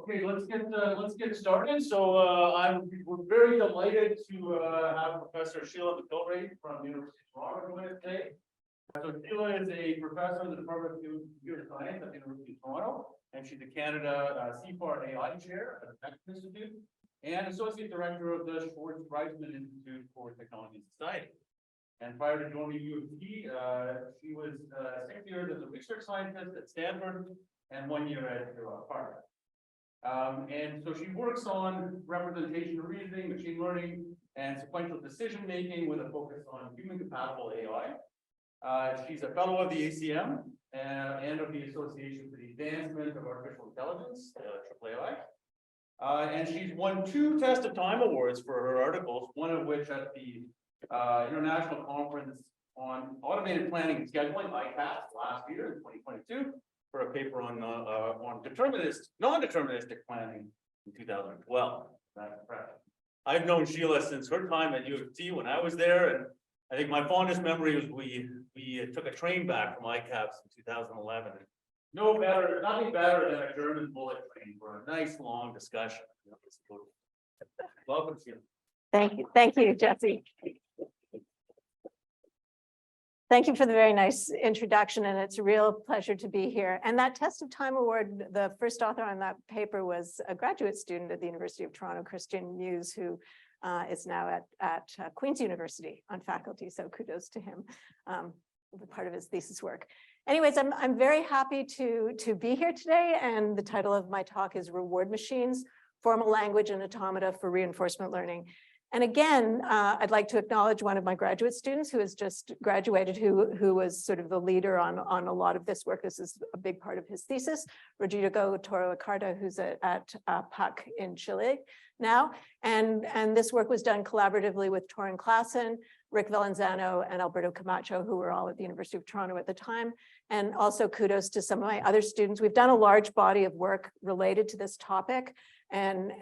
Okay, let's get started. So we're very delighted to have Professor Sheila McIlraith from the University of Toronto with us today. So Sheila is a professor in the Department of Computer Science at the University of Toronto, and she's the Canada CIFAR AI chair at the Temporal Institute and associate director of the Schwartz Reisman Institute for Technology and Society. And prior to joining UFT, she was 6 years as a research scientist at Stanford and 1 year at PARC. And so she works on representational reasoning, machine learning, and sequential decision making with a focus on human compatible AI. She's a fellow of the ACM and of the Association for the Advancement of Artificial Intelligence, AAAI. And she's won 2 Test of Time awards for her articles, one of which at the International Conference on Automated Planning and Scheduling, ICAPS, last year in 2022. For a paper on non-deterministic planning in 2012. That's impressive. I've known Sheila since her time at UFT when I was there, and I think my fondest memory was we took a train back from ICAPS in 2011. Nothing better than a German bullet train for a nice long discussion. Welcome, Sheila. Thank you, Jesse. Thank you for the very nice introduction, and it's a real pleasure to be here. And that Test of Time Award, the first author on that paper was a graduate student at the University of Toronto, Christian Muse, who is now at Queen's University on faculty. So kudos to him, part of his thesis work. Anyways, I'm very happy to be here today, and the title of my talk is Reward Machines, Formal Language and Automata for Reinforcement Learning. And again, I'd like to acknowledge one of my graduate students who has just graduated, who was sort of the leader on a lot of this work. This is a big part of his thesis, Rodrigo Toro Acarda, who's at PAC in Chile now. And this work was done collaboratively with Torin Klassen, Rick Valenzano, and Alberto Camacho, who were all at the University of Toronto at the time. And also kudos to some of my other students. We've done a large body of work related to this topic, and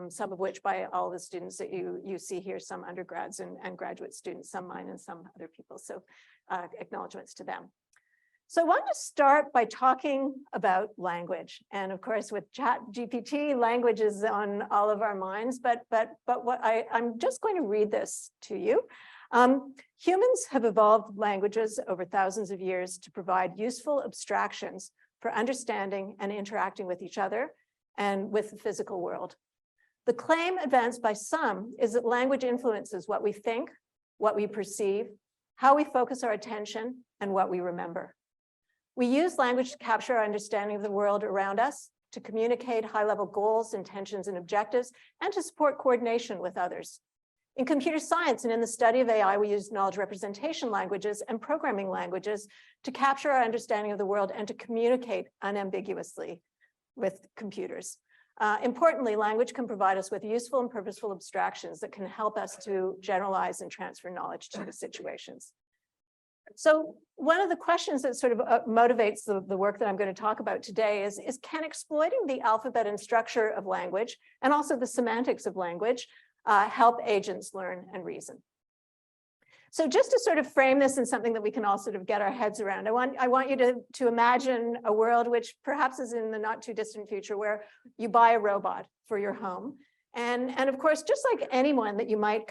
some of which by all the students that you see here, some undergrads and graduate students, some mine and some other people. So acknowledgements to them. So I want to start by talking about language. And of course, with ChatGPT, language is on all of our minds, but what I'm just going to read this to you. Humans have evolved languages over thousands of years to provide useful abstractions for understanding and interacting with each other and with the physical world. The claim advanced by some is that language influences what we think, what we perceive, how we focus our attention, and what we remember. We use language to capture our understanding of the world around us, to communicate high-level goals, intentions, and objectives, and to support coordination with others. In computer science and in the study of AI, we use knowledge representation languages and programming languages to capture our understanding of the world and to communicate unambiguously with computers. Importantly, language can provide us with useful and purposeful abstractions that can help us to generalize and transfer knowledge to the situations. So one of the questions that sort of motivates the work that I'm going to talk about today is can exploiting the alphabet and structure of language and also the semantics of language help agents learn and reason? So just to sort of frame this in something that we can all sort of get our heads around, I want you to imagine a world which perhaps is in the not too distant future where you buy a robot for your home. And of course, just like anyone that you might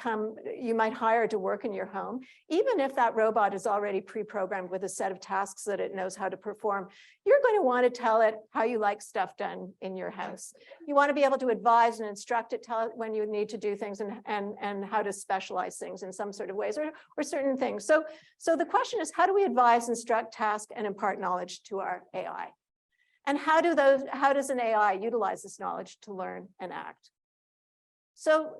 hire to work in your home, even if that robot is already pre-programmed with a set of tasks that it knows how to perform, you're going to want to tell it how you like stuff done in your house. You want to be able to advise and instruct it, tell it when you need to do things and how to specialize things in some sort of ways or certain things. So the question is, how do we advise, instruct, task, and impart knowledge to our AI? And how does an AI utilize this knowledge to learn and act? So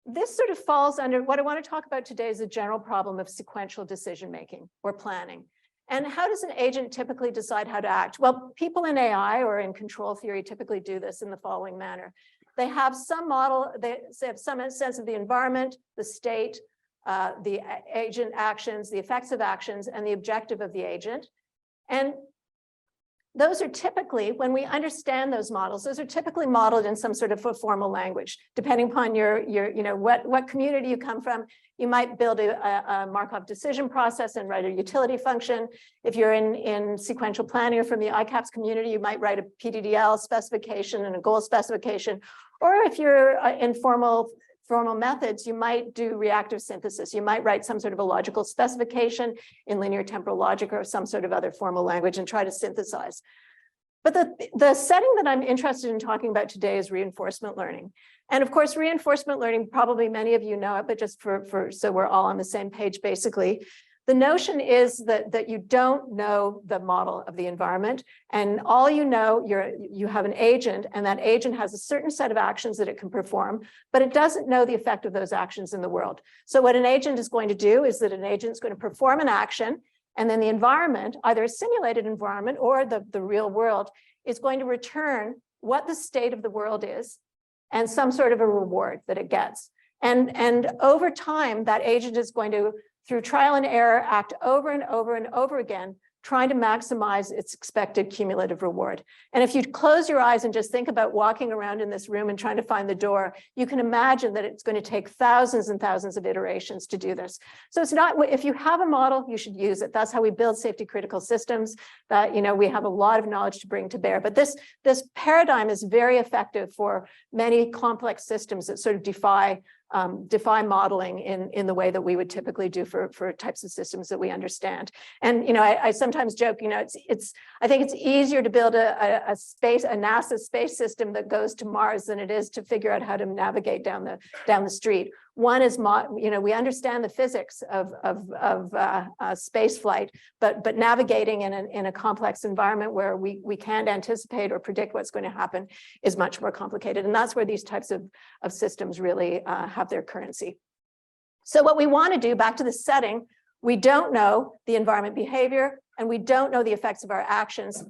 this sort of falls under what I want to talk about today is the general problem of sequential decision-making or planning. And how does an agent typically decide how to act? Well, people in AI or in control theory typically do this in the following manner. They have some model, they have some sense of the environment, the state, the agent actions, the effects of actions, and the objective of the agent. And those are typically, when we understand those models, those are typically modeled in some sort of a formal language, depending upon your what community you come from. You might build a Markov decision process and write a utility function. If you're in sequential planning or from the ICAPS community, you might write a PDDL specification and a goal specification. Or if you're in formal methods, you might do reactive synthesis. You might write some sort of a logical specification in linear temporal logic or some sort of other formal language and try to synthesize. But the setting that I'm interested in talking about today is reinforcement learning. And of course, reinforcement learning, probably many of you know it, but just so we're all on the same page, basically, the notion is that you don't know the model of the environment, and all you know, you have an agent, and that agent has a certain set of actions that it can perform, but it doesn't know the effect of those actions in the world. So what an agent is going to do is that an agent is going to perform an action, and then the environment, either a simulated environment or the real world, is going to return what the state of the world is and some sort of a reward that it gets. And over time, that agent is going to, through trial and error, act over and over and over again, trying to maximize its expected cumulative reward. And if you close your eyes and just think about walking around in this room and trying to find the door, you can imagine that it's going to take thousands and thousands of iterations to do this. So it's not, if you have a model, you should use it. That's how we build safety critical systems, that, we have a lot of knowledge to bring to bear. But this paradigm is very effective for many complex systems that sort of defy modeling in the way that we would typically do for types of systems that we understand. And I sometimes joke, I think it's easier to build a NASA space system that goes to Mars than it is to figure out how to navigate down the street. One is, we understand the physics of space flight, but navigating in a complex environment where we can't anticipate or predict what's going to happen is much more complicated. And that's where these types of systems really have their currency. So what we want to do, back to the setting, we don't know the environment behavior, and we don't know the effects of our actions,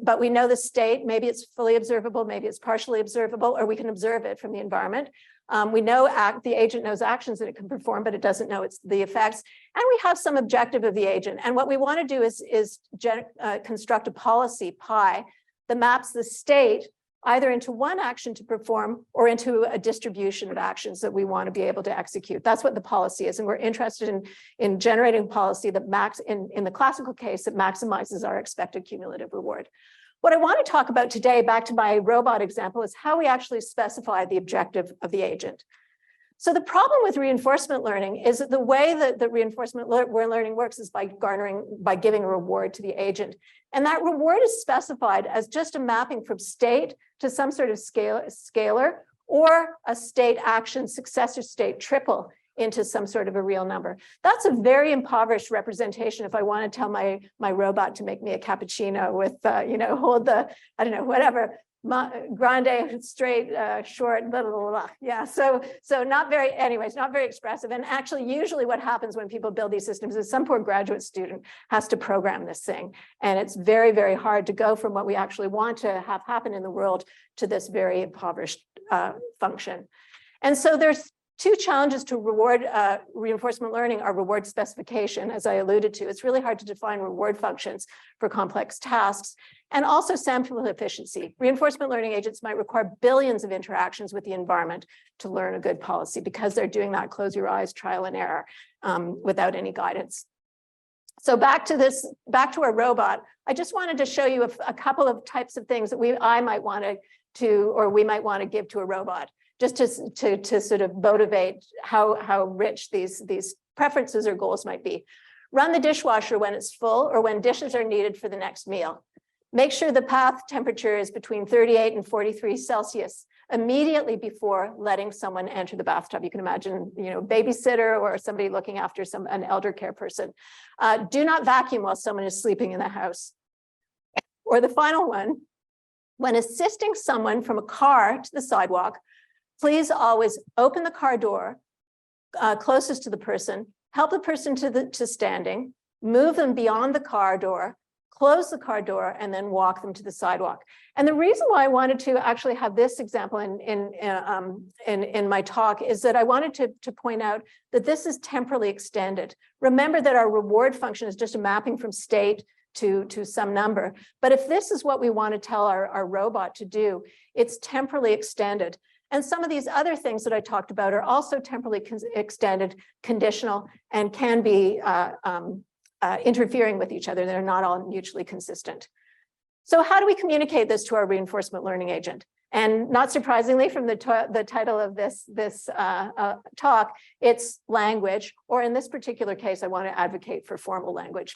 but we know the state. Maybe it's fully observable, maybe it's partially observable, or we can observe it from the environment. We know the agent knows actions that it can perform, but it doesn't know the effects. And we have some objective of the agent. And what we want to do is construct a policy, pi, that maps the state either into one action to perform or into a distribution of actions that we want to be able to execute. That's what the policy is. And we're interested in generating policy that in the classical case, that maximizes our expected cumulative reward. What I want to talk about today, back to my robot example, is how we actually specify the objective of the agent. So the problem with reinforcement learning is that the way that reinforcement learning works is by giving a reward to the agent. And that reward is specified as just a mapping from state to some sort of scalar or a state action successor state triple into some sort of a real number. That's a very impoverished representation. If I want to tell my robot to make me a cappuccino with, hold the, I don't know, whatever, grande, straight, short, blah, blah, blah, blah. Yeah, so not very expressive. And actually, usually what happens when people build these systems is some poor graduate student has to program this thing. And it's very, very hard to go from what we actually want to have happen in the world to this very impoverished function. And so there's two challenges to reinforcement learning are reward specification, as I alluded to. It's really hard to define reward functions for complex tasks, and also sample efficiency. Reinforcement learning agents might require billions of interactions with the environment to learn a good policy because they're doing that close your eyes, trial and error without any guidance. So back to our robot, I just wanted to show you a couple of types of things that we might want to give to a robot, just to sort of motivate how rich these preferences or goals might be. Run the dishwasher when it's full or when dishes are needed for the next meal. Make sure the bath temperature is between 38 and 43 Celsius immediately before letting someone enter the bathtub. You can imagine, babysitter or somebody looking after an elder care person. Do not vacuum while someone is sleeping in the house. Or the final one, when assisting someone from a car to the sidewalk, please always open the car door closest to the person, help the person to standing, move them beyond the car door, close the car door, and then walk them to the sidewalk. And the reason why I wanted to actually have this example in my talk is that I wanted to point out that this is temporally extended. Remember that our reward function is just a mapping from state to some number. But if this is what we want to tell our robot to do, it's temporally extended. And some of these other things that I talked about are also temporally extended, conditional, and can be interfering with each other. They're not all mutually consistent. So how do we communicate this to our reinforcement learning agent? And not surprisingly, from the title of this talk, it's language, or in this particular case, I want to advocate for formal language.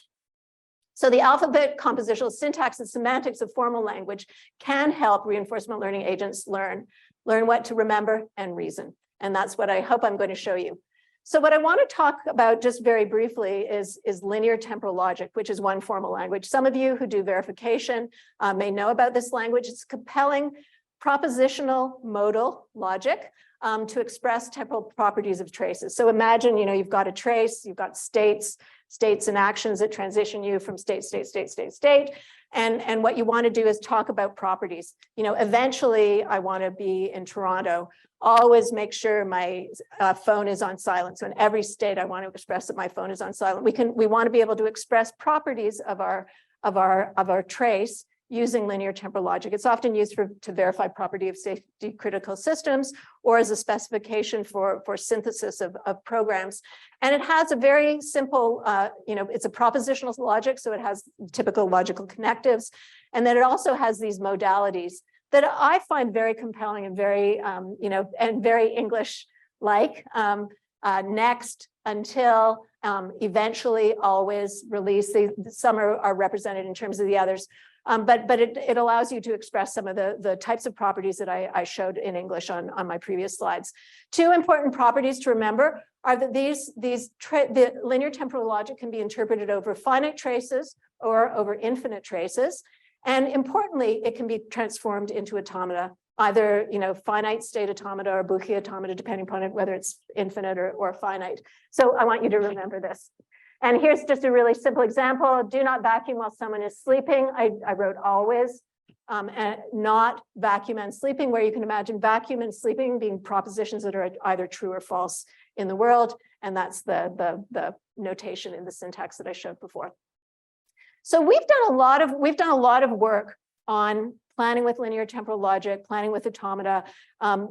So the alphabet, compositional syntax, and semantics of formal language can help reinforcement learning agents learn what to remember and reason. And that's what I hope I'm going to show you. So what I want to talk about just very briefly is linear temporal logic, which is one formal language. Some of you who do verification may know about this language. It's compelling propositional modal logic to express temporal properties of traces. So imagine, you've got a trace, you've got states and actions that transition you from state. And what you want to do is talk about properties. Eventually I want to be in Toronto. Always make sure my phone is on silent. So in every state, I want to express that my phone is on silent. We want to be able to express properties of our trace using linear temporal logic. It's often used to verify property of safety critical systems or as a specification for synthesis of programs. And it has a very simple, it's a propositional logic, so it has typical logical connectives. And then it also has these modalities that I find very compelling and very, and very English-like. Next, until, eventually, always, release. Some are represented in terms of the others. But it allows you to express some of the types of properties that I showed in English on my previous slides. Two important properties to remember are that the linear temporal logic can be interpreted over finite traces or over infinite traces. And importantly, it can be transformed into automata, either finite state automata or Buchi automata, depending upon whether it's infinite or finite. So I want you to remember this. And here's just a really simple example. Do not vacuum while someone is sleeping. I wrote always, and not vacuum and sleeping, where you can imagine vacuum and sleeping being propositions that are either true or false in the world. And that's the notation in the syntax that I showed before. So we've done a lot of work on planning with linear temporal logic, planning with automata,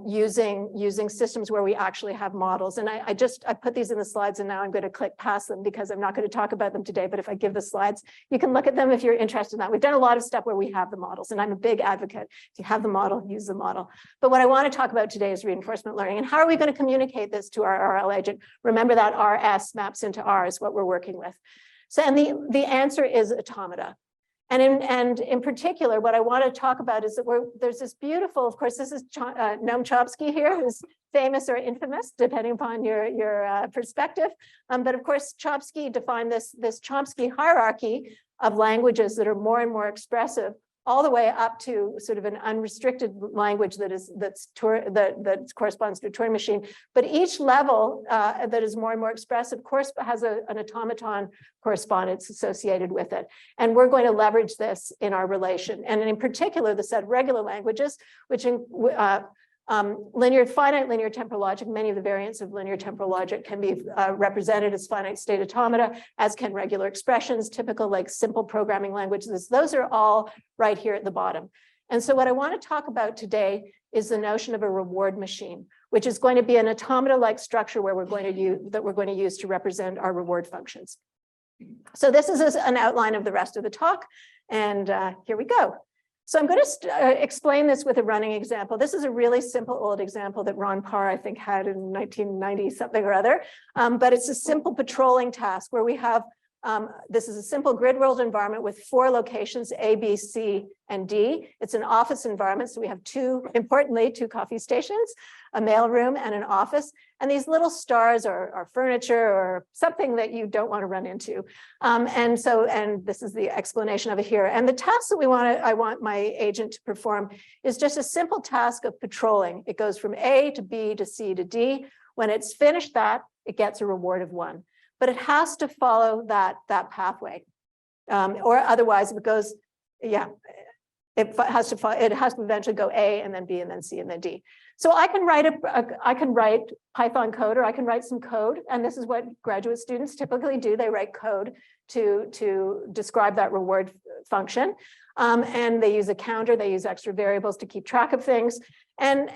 using systems where we actually have models. And I put these in the slides, and now I'm going to click past them because I'm not going to talk about them today. But if I give the slides, you can look at them if you're interested in that. We've done a lot of stuff where we have the models, and I'm a big advocate. If you have the model, use the model. But what I want to talk about today is reinforcement learning. And how are we going to communicate this to our RL agent? Remember that RS maps into R is what we're working with. So, and the answer is automata. And in particular, what I want to talk about is that there's this beautiful, of course, this is Noam Chomsky here, who's famous or infamous, depending upon your perspective. But of course, Chomsky defined this Chomsky hierarchy of languages that are more and more expressive, all the way up to sort of an unrestricted language that corresponds to a Turing machine. But each level that is more and more expressive, of course, has an automaton correspondence associated with it. And we're going to leverage this in our relation. And in particular, the set of regular languages, which finite linear temporal logic, many of the variants of linear temporal logic can be represented as finite state automata, as can regular expressions, typical like simple programming languages. Those are all right here at the bottom. And so what I want to talk about today is the notion of a reward machine, which is going to be an automata-like structure where we're going to use to represent our reward functions. So this is an outline of the rest of the talk. And here we go. So I'm going to explain this with a running example. This is a really simple old example that Ron Parr, I think, had in 1990 something or other. But it's a simple patrolling task where we have, this is a simple grid world environment with 4 locations, A, B, C, and D. It's an office environment. So we have importantly, two coffee stations, a mailroom, and an office. And these little stars are furniture or something that you don't want to run into. And this is the explanation of it here. And the task that I want my agent to perform is just a simple task of patrolling. It goes from A to B to C to D. When it's finished that, it gets a reward of 1. But it has to follow that pathway. Or otherwise it goes, It has to eventually go A and then B and then C and then D. So I can write Python code, or I can write some code, and this is what graduate students typically do. They write code to describe that reward function, and they use a counter. They use extra variables to keep track of things, and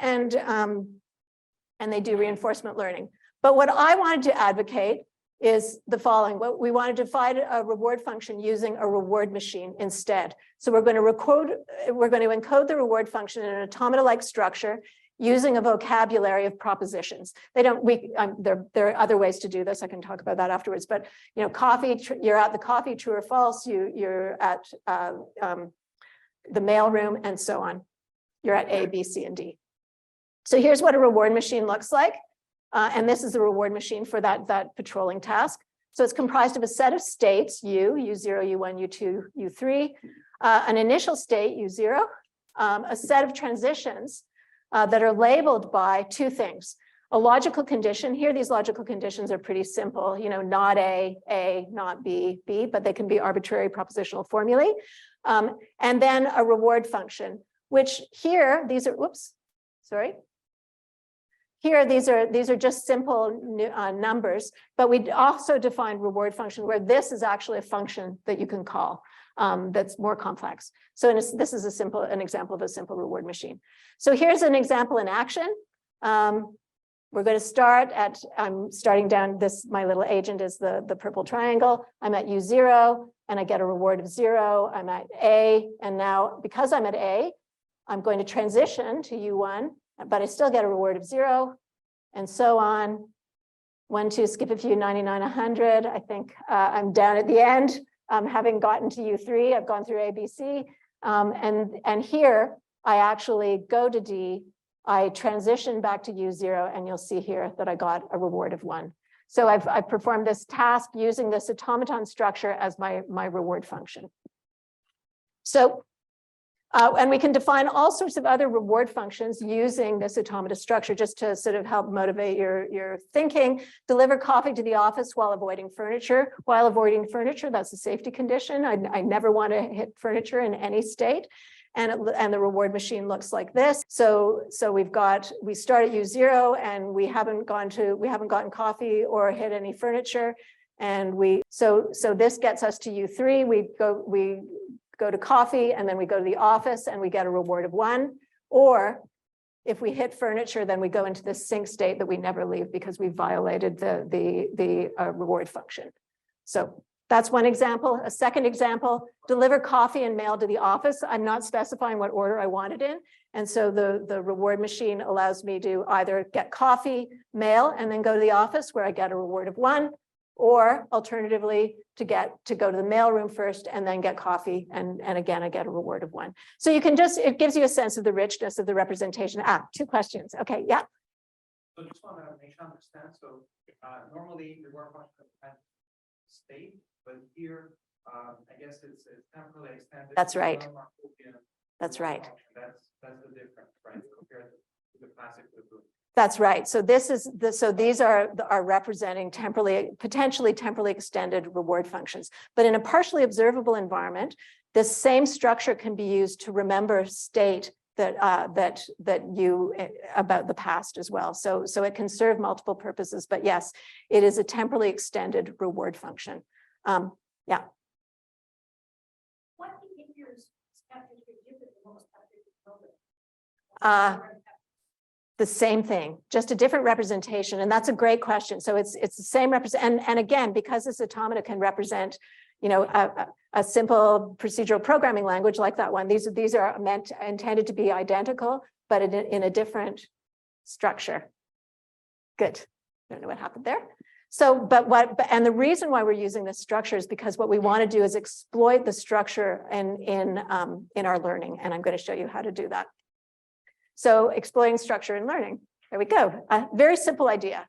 they do reinforcement learning. But what I wanted to advocate is the following. We want to define a reward function using a reward machine instead. So we're going to encode the reward function in an automata-like structure using a vocabulary of propositions. There are other ways to do this. I can talk about that afterwards. But coffee, you're at the coffee, true or false. You're at the mailroom, and so on. You're at A, B, C, and D. So here's what a reward machine looks like. And this is the reward machine for that patrolling task. So it's comprised of a set of states, U0, U1, U2, U3, an initial state, U0, a set of transitions that are labeled by two things. A logical condition. Here, these logical conditions are pretty simple, not A, not B, but they can be arbitrary propositional formulae. And then a reward function, which here, these are, Here, these are just simple numbers, but we also define reward function where this is actually a function that you can call that's more complex. So this is an example of a simple reward machine. So here's an example in action. We're going to start at, I'm starting down this, my little agent is the purple triangle. I'm at U0 and I get a reward of 0. I'm at A, and now because I'm at A, I'm going to transition to U1, but I still get a reward of 0, and so on. 1, 2, skip a few, 99, 100. I think I'm down at the end, having gotten to U3. I've gone through A, B, C, and here I actually go to D. I transition back to U0, and you'll see here that I got a reward of 1. So I've performed this task using this automaton structure as my reward function. So. And we can define all sorts of other reward functions using this automata structure just to sort of help motivate your thinking. Deliver coffee to the office while avoiding furniture. While avoiding furniture, that's a safety condition. I never want to hit furniture in any state. And the reward machine looks like this. So we start at U0 and we haven't gotten coffee or hit any furniture. And so this gets us to U3. We go to coffee, and then we go to the office and we get a reward of 1. Or if we hit furniture, then we go into this sync state that we never leave because we violated the reward function. So that's one example. A second example, deliver coffee and mail to the office. I'm not specifying what order I want it in. And so the reward machine allows me to either get coffee, mail, and then go to the office where I get a reward of 1. Or alternatively, to go to the mailroom first and then get coffee, and again I get a reward of 1. So you can it gives you a sense of the richness of the representation. 2 questions. Okay, yeah. So just want to make sure I understand. So normally the reward function has state, but here I guess it's temporally extended. That's right. That's right. That's the difference, right? Compared to the classic. That's right. So these are representing potentially temporally extended reward functions. But in a partially observable environment, this same structure can be used to remember state about the past as well. So it can serve multiple purposes. But yes, it is a temporally extended reward function. Yeah. What behaviors different than most behaviors? The same thing, just a different representation. And that's a great question. So it's the same and again, because this automata can represent, a simple procedural programming language like that one, these are intended to be identical, but in a different structure. Good. I don't know what happened there. So, and the reason why we're using this structure is because what we want to do is exploit the structure in our learning. And I'm going to show you how to do that. So exploiting structure and learning. There we go. A very simple idea.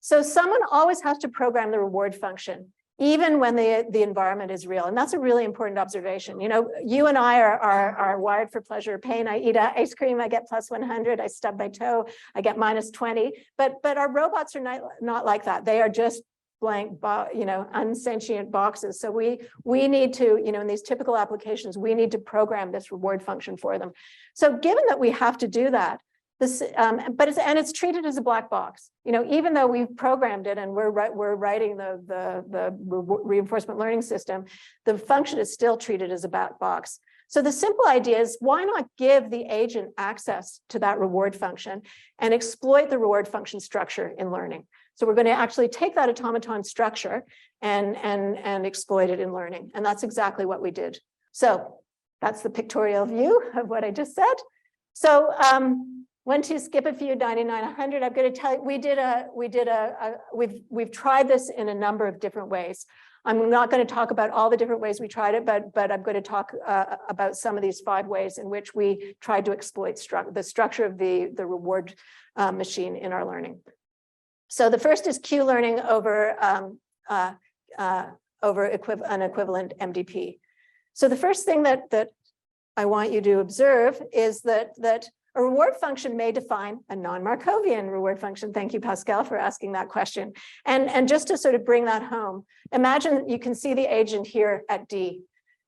So someone always has to program the reward function, even when the environment is real. And that's a really important observation. You and I are wired for pleasure or pain. I eat ice cream, I get +100. I stub my toe, I get -20. But our robots are not like that. They are just blank, unsentient boxes. So we need to, in these typical applications, we need to program this reward function for them. So given that we have to do that, this, it's treated as a black box. Even though we've programmed it and we're writing the reinforcement learning system, the function is still treated as a black box. So the simple idea is, why not give the agent access to that reward function and exploit the reward function structure in learning? So we're going to actually take that automaton structure and exploit it in learning. And that's exactly what we did. So that's the pictorial view of what I just said. So when to skip a few, 99, 100, I'm going to tell you, we've tried this in a number of different ways. I'm not going to talk about all the different ways we tried it, but I'm going to talk about some of these 5 ways in which we tried to exploit the structure of the reward machine in our learning. So the first is Q learning over an equivalent MDP. So the first thing that I want you to observe is that a reward function may define a non-Markovian reward function. Thank you, Pascal, for asking that question. And just to sort of bring that home, imagine you can see the agent here at D.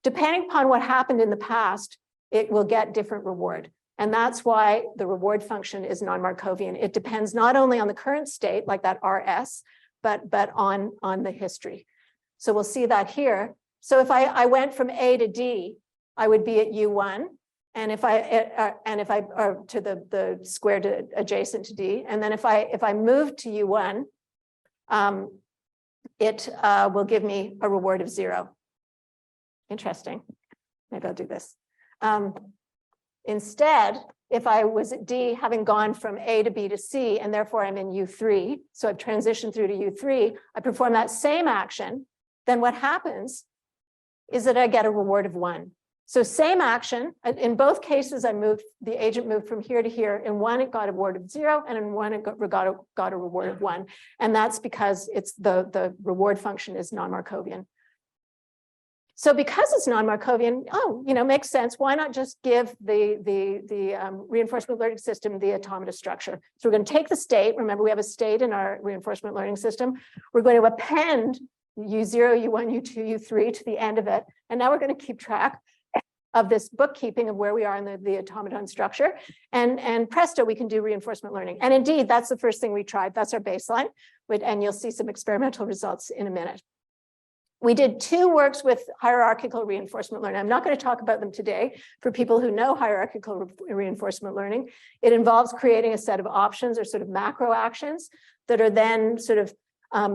Depending upon what happened in the past, it will get different reward. And that's why the reward function is non-Markovian. It depends not only on the current state, like that RS, but on the history. So we'll see that here. So if I went from A to D, I would be at U1. And if I to the square adjacent to D, and then if I move to U1, it will give me a reward of 0. Interesting. Maybe I'll do this. Instead, if I was at D, having gone from A to B to C, and therefore I'm in U3, so I've transitioned through to U3, I perform that same action, then what happens is that I get a reward of 1. So same action, in both cases, the agent moved from here to here. In one, it got a reward of 0, and in one, it got a reward of 1. And that's because it's the reward function is non-Markovian. So because it's non-Markovian, makes sense. Why not just give the reinforcement learning system the automata structure? So we're going to take the state. Remember, we have a state in our reinforcement learning system. We're going to append U0, U1, U2, U3 to the end of it. And now we're going to keep track of this bookkeeping of where we are in the automaton structure. And presto, we can do reinforcement learning. And indeed, that's the first thing we tried. That's our baseline. And you'll see some experimental results in a minute. We did 2 works with hierarchical reinforcement learning. I'm not going to talk about them today for people who know hierarchical reinforcement learning. It involves creating a set of options or sort of macro actions that are then sort of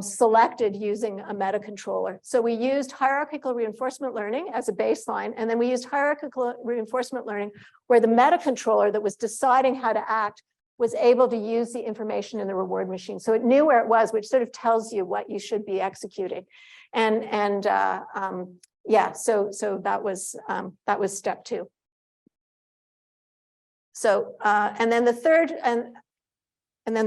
selected using a meta controller. So we used hierarchical reinforcement learning as a baseline, and then we used hierarchical reinforcement learning where the meta controller that was deciding how to act was able to use the information in the reward machine. So it knew where it was, which sort of tells you what you should be executing. So that was step 2. So and then the third and then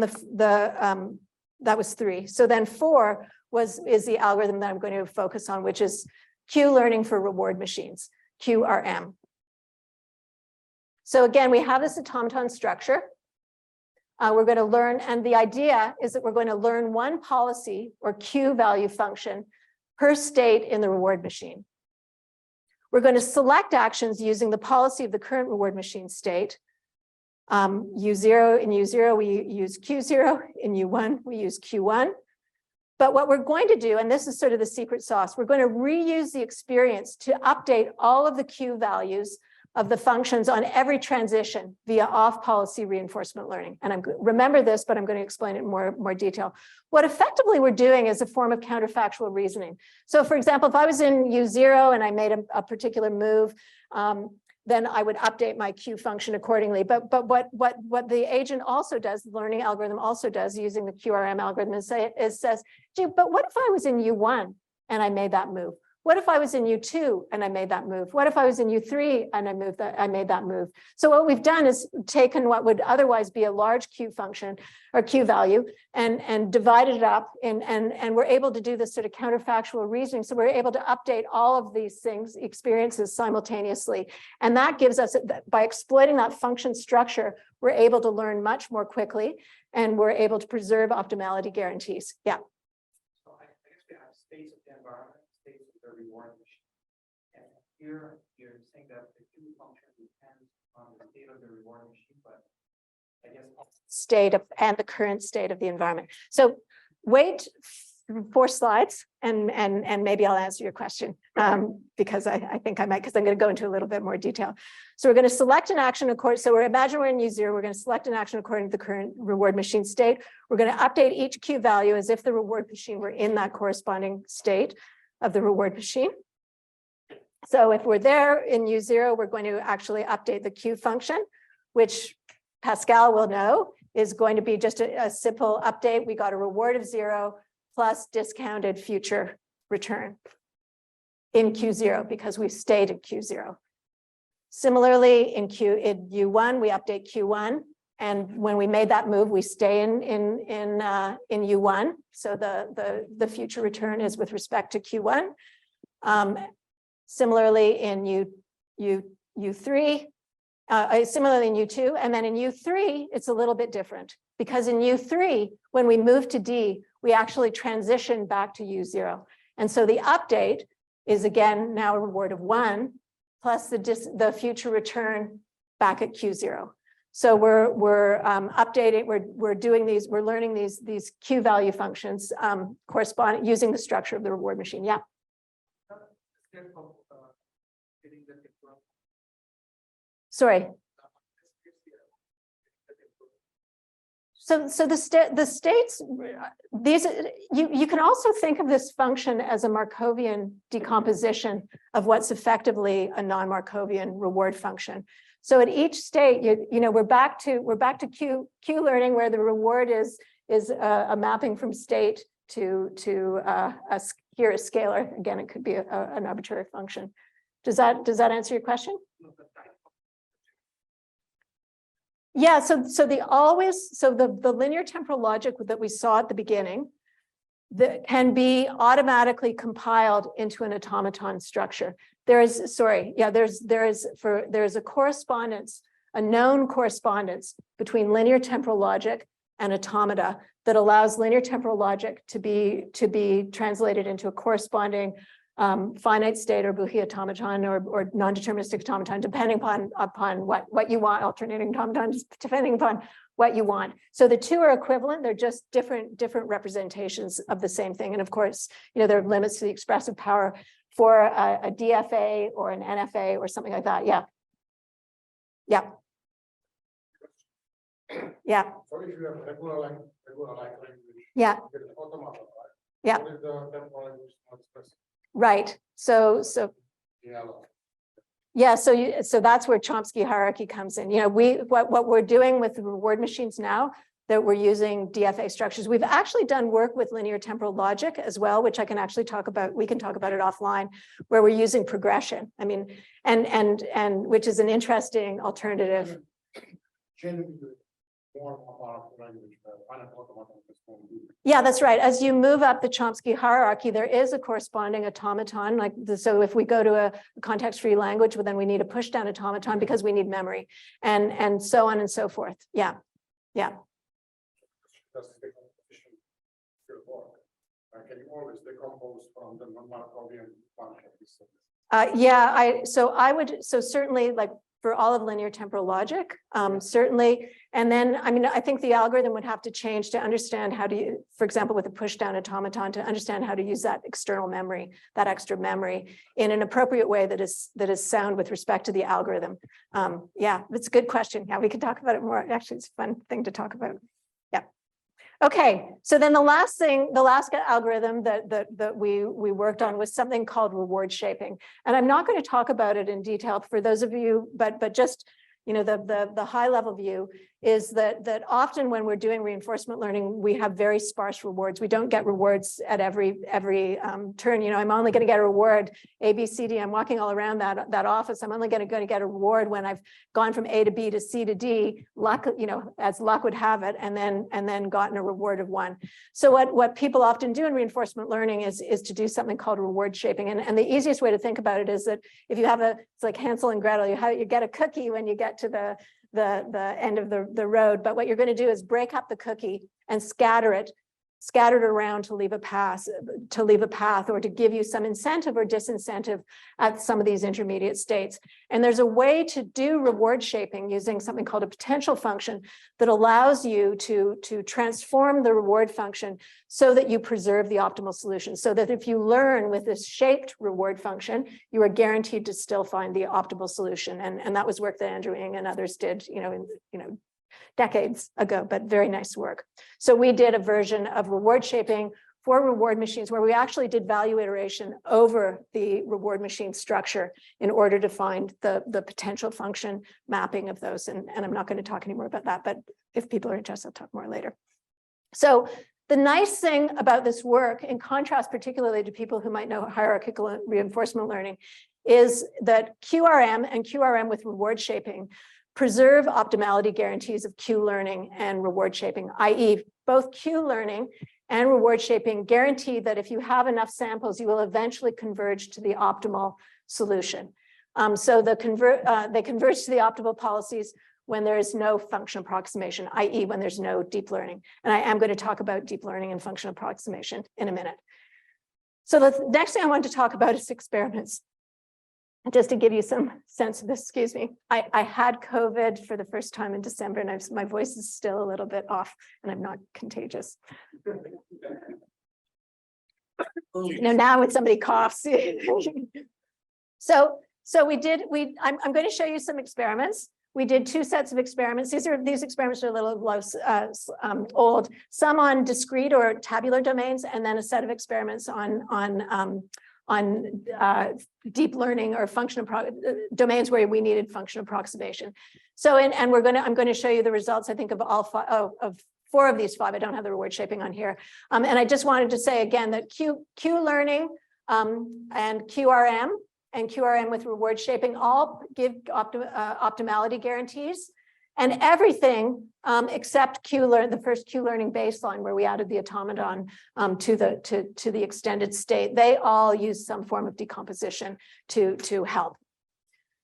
that was 3. So then 4 is the algorithm that I'm going to focus on, which is Q learning for reward machines, QRM. So again, we have this automaton structure. We're going to learn, and the idea is that we're going to learn one policy or Q value function per state in the reward machine. We're going to select actions using the policy of the current reward machine state. U0, in U0, we use Q0. In U1, we use Q1. But what we're going to do, and this is sort of the secret sauce, we're going to reuse the experience to update all of the Q values of the functions on every transition via off-policy reinforcement learning. And remember this, but I'm going to explain it in more detail. What effectively we're doing is a form of counterfactual reasoning. So for example, if I was in U0 and I made a particular move, then I would update my Q function accordingly. But what the agent also does, the learning algorithm also does using the QRM algorithm is says, gee, but what if I was in U1 and I made that move? What if I was in U2 and I made that move? What if I was in U3 and I made that move? So what we've done is taken what would otherwise be a large Q function or Q value and divided it up and we're able to do this sort of counterfactual reasoning. So we're able to update all of these experiences simultaneously. And that gives us, by exploiting that function structure, we're able to learn much more quickly and we're able to preserve optimality guarantees. Yeah. So I states of the environment, states of the reward machine. And here you're saying that the Q function depends on the state of the reward machine, but I guess State of and the current state of the environment. So wait 4 slides and maybe I'll answer your question because I think I might, because I'm going to go into a little bit more detail. So we're going to select an action according. So imagine we're in U0. We're going to select an action according to the current reward machine state. We're going to update each Q value as if the reward machine were in that corresponding state of the reward machine. So if we're there in U0, we're going to actually update the Q function, which Pascal will know is going to be just a simple update. We got a reward of 0 plus discounted future return in Q0 because we stayed in Q0. Similarly, in U1, we update Q1. And when we made that move, we stay in U1. So the future return is with respect to Q1. Similarly, in U3, similarly in U2, and then in U3, it's a little bit different because in U3, when we move to D, we actually transition back to U0. And so the update is again now a reward of 1 plus the future return back at Q0. So we're updating, we're doing these, we're learning these Q value functions corresponding using the structure of the reward machine. Yeah. Sorry. So the states, these you can also think of this function as a Markovian decomposition of what's effectively a non-Markovian reward function. So at each state, you know, we're back to Q learning where the reward is a mapping from state to here a scalar. Again, it could be an arbitrary function. Does that answer your question? Yeah, so the linear temporal logic that we saw at the beginning that can be automatically compiled into an automaton structure. There is a correspondence, a known correspondence between linear temporal logic and automata that allows linear temporal logic to be translated into a corresponding finite state or Buchi automaton or non-deterministic automaton, depending upon what you want, alternating automatons, depending upon what you want. So the two are equivalent. They're just different representations of the same thing. And of course, you know, there are limits to the expressive power for a DFA or an NFA or something like that. Yeah. Yeah. Yeah. So if you have regular language, yeah. you get an automata, right? Yeah. What is the temporal language not expressive? Right. So Yeah. so that's where Chomsky hierarchy comes in. You know, what we're doing with the reward machines now that we're using DFA structures. We've actually done work with linear temporal logic as well, which I can actually talk about. We can talk about it offline, where we're using progression. I mean, and which is an interesting alternative. Generally, more about language, finite automata is going to do. Yeah, that's right. As you move up the Chomsky hierarchy, there is a corresponding automaton. Like so, if we go to a context-free language, well, then we need a push-down automaton because we need memory, and so on and so forth. Yeah, yeah. That's the decomposition still work. Can you always decompose from the non-Markovian function? Yeah, so certainly like for all of linear temporal logic, certainly. And then, I mean, I think the algorithm would have to change to understand how to, for example, with a push-down automaton, to understand how to use that external memory, that extra memory, in an appropriate way that is sound with respect to the algorithm. Yeah, that's a good question. Yeah, we could talk about it more. Actually, it's a fun thing to talk about. Yeah. Okay, so then the last algorithm that we worked on was something called reward shaping. And I'm not going to talk about it in detail for those of you, but just, you know, the high level view is that often when we're doing reinforcement learning, we have very sparse rewards. We don't get rewards at every turn. You know, I'm only going to get a reward A, B, C, D. I'm walking all around that office. I'm only going to get a reward when I've gone from A to B to C to D. Luck, you know, as luck would have it, and then gotten a reward of 1. So what people often do in reinforcement learning is to do something called reward shaping. And the easiest way to think about it is that if you have it's like Hansel and Gretel. You get a cookie when you get to the end of the road, but what you're going to do is break up the cookie and scatter it scattered around to leave a path, or to give you some incentive or disincentive at some of these intermediate states. And there's a way to do reward shaping using something called a potential function that allows you to transform the reward function so that you preserve the optimal solution. So that if you learn with this shaped reward function, you are guaranteed to still find the optimal solution. And that was work that Andrew Ng and others did, decades ago, but very nice work. So we did a version of reward shaping for reward machines where we actually did value iteration over the reward machine structure in order to find the potential function mapping of those. And I'm not going to talk anymore about that, but if people are interested, I'll talk more later. So the nice thing about this work, in contrast particularly to people who might know hierarchical reinforcement learning, is that QRM and QRM with reward shaping preserve optimality guarantees of Q learning and reward shaping, i.e. both Q learning and reward shaping guarantee that if you have enough samples, you will eventually converge to the optimal solution. So they converge to the optimal policies when there is no function approximation, i.e. when there's no deep learning. And I am going to talk about deep learning and function approximation in a minute. So the next thing I want to talk about is experiments. Just to give you some sense of this, excuse me, I had COVID for the first time in December, and my voice is still a little bit off, and I'm not contagious. Now when somebody coughs. So I'm going to show you some experiments. We did 2 sets of experiments. These experiments are a little old. Some on discrete or tabular domains, and then a set of experiments on deep learning or function domains where we needed function approximation. So, and I'm going to show you the results, I think, of all 5, of 4 of these 5. I don't have the reward shaping on here. And I just wanted to say again that Q learning and QRM with reward shaping all give optimality guarantees. And everything except the first Q learning baseline, where we added the automaton to the extended state, they all use some form of decomposition to help.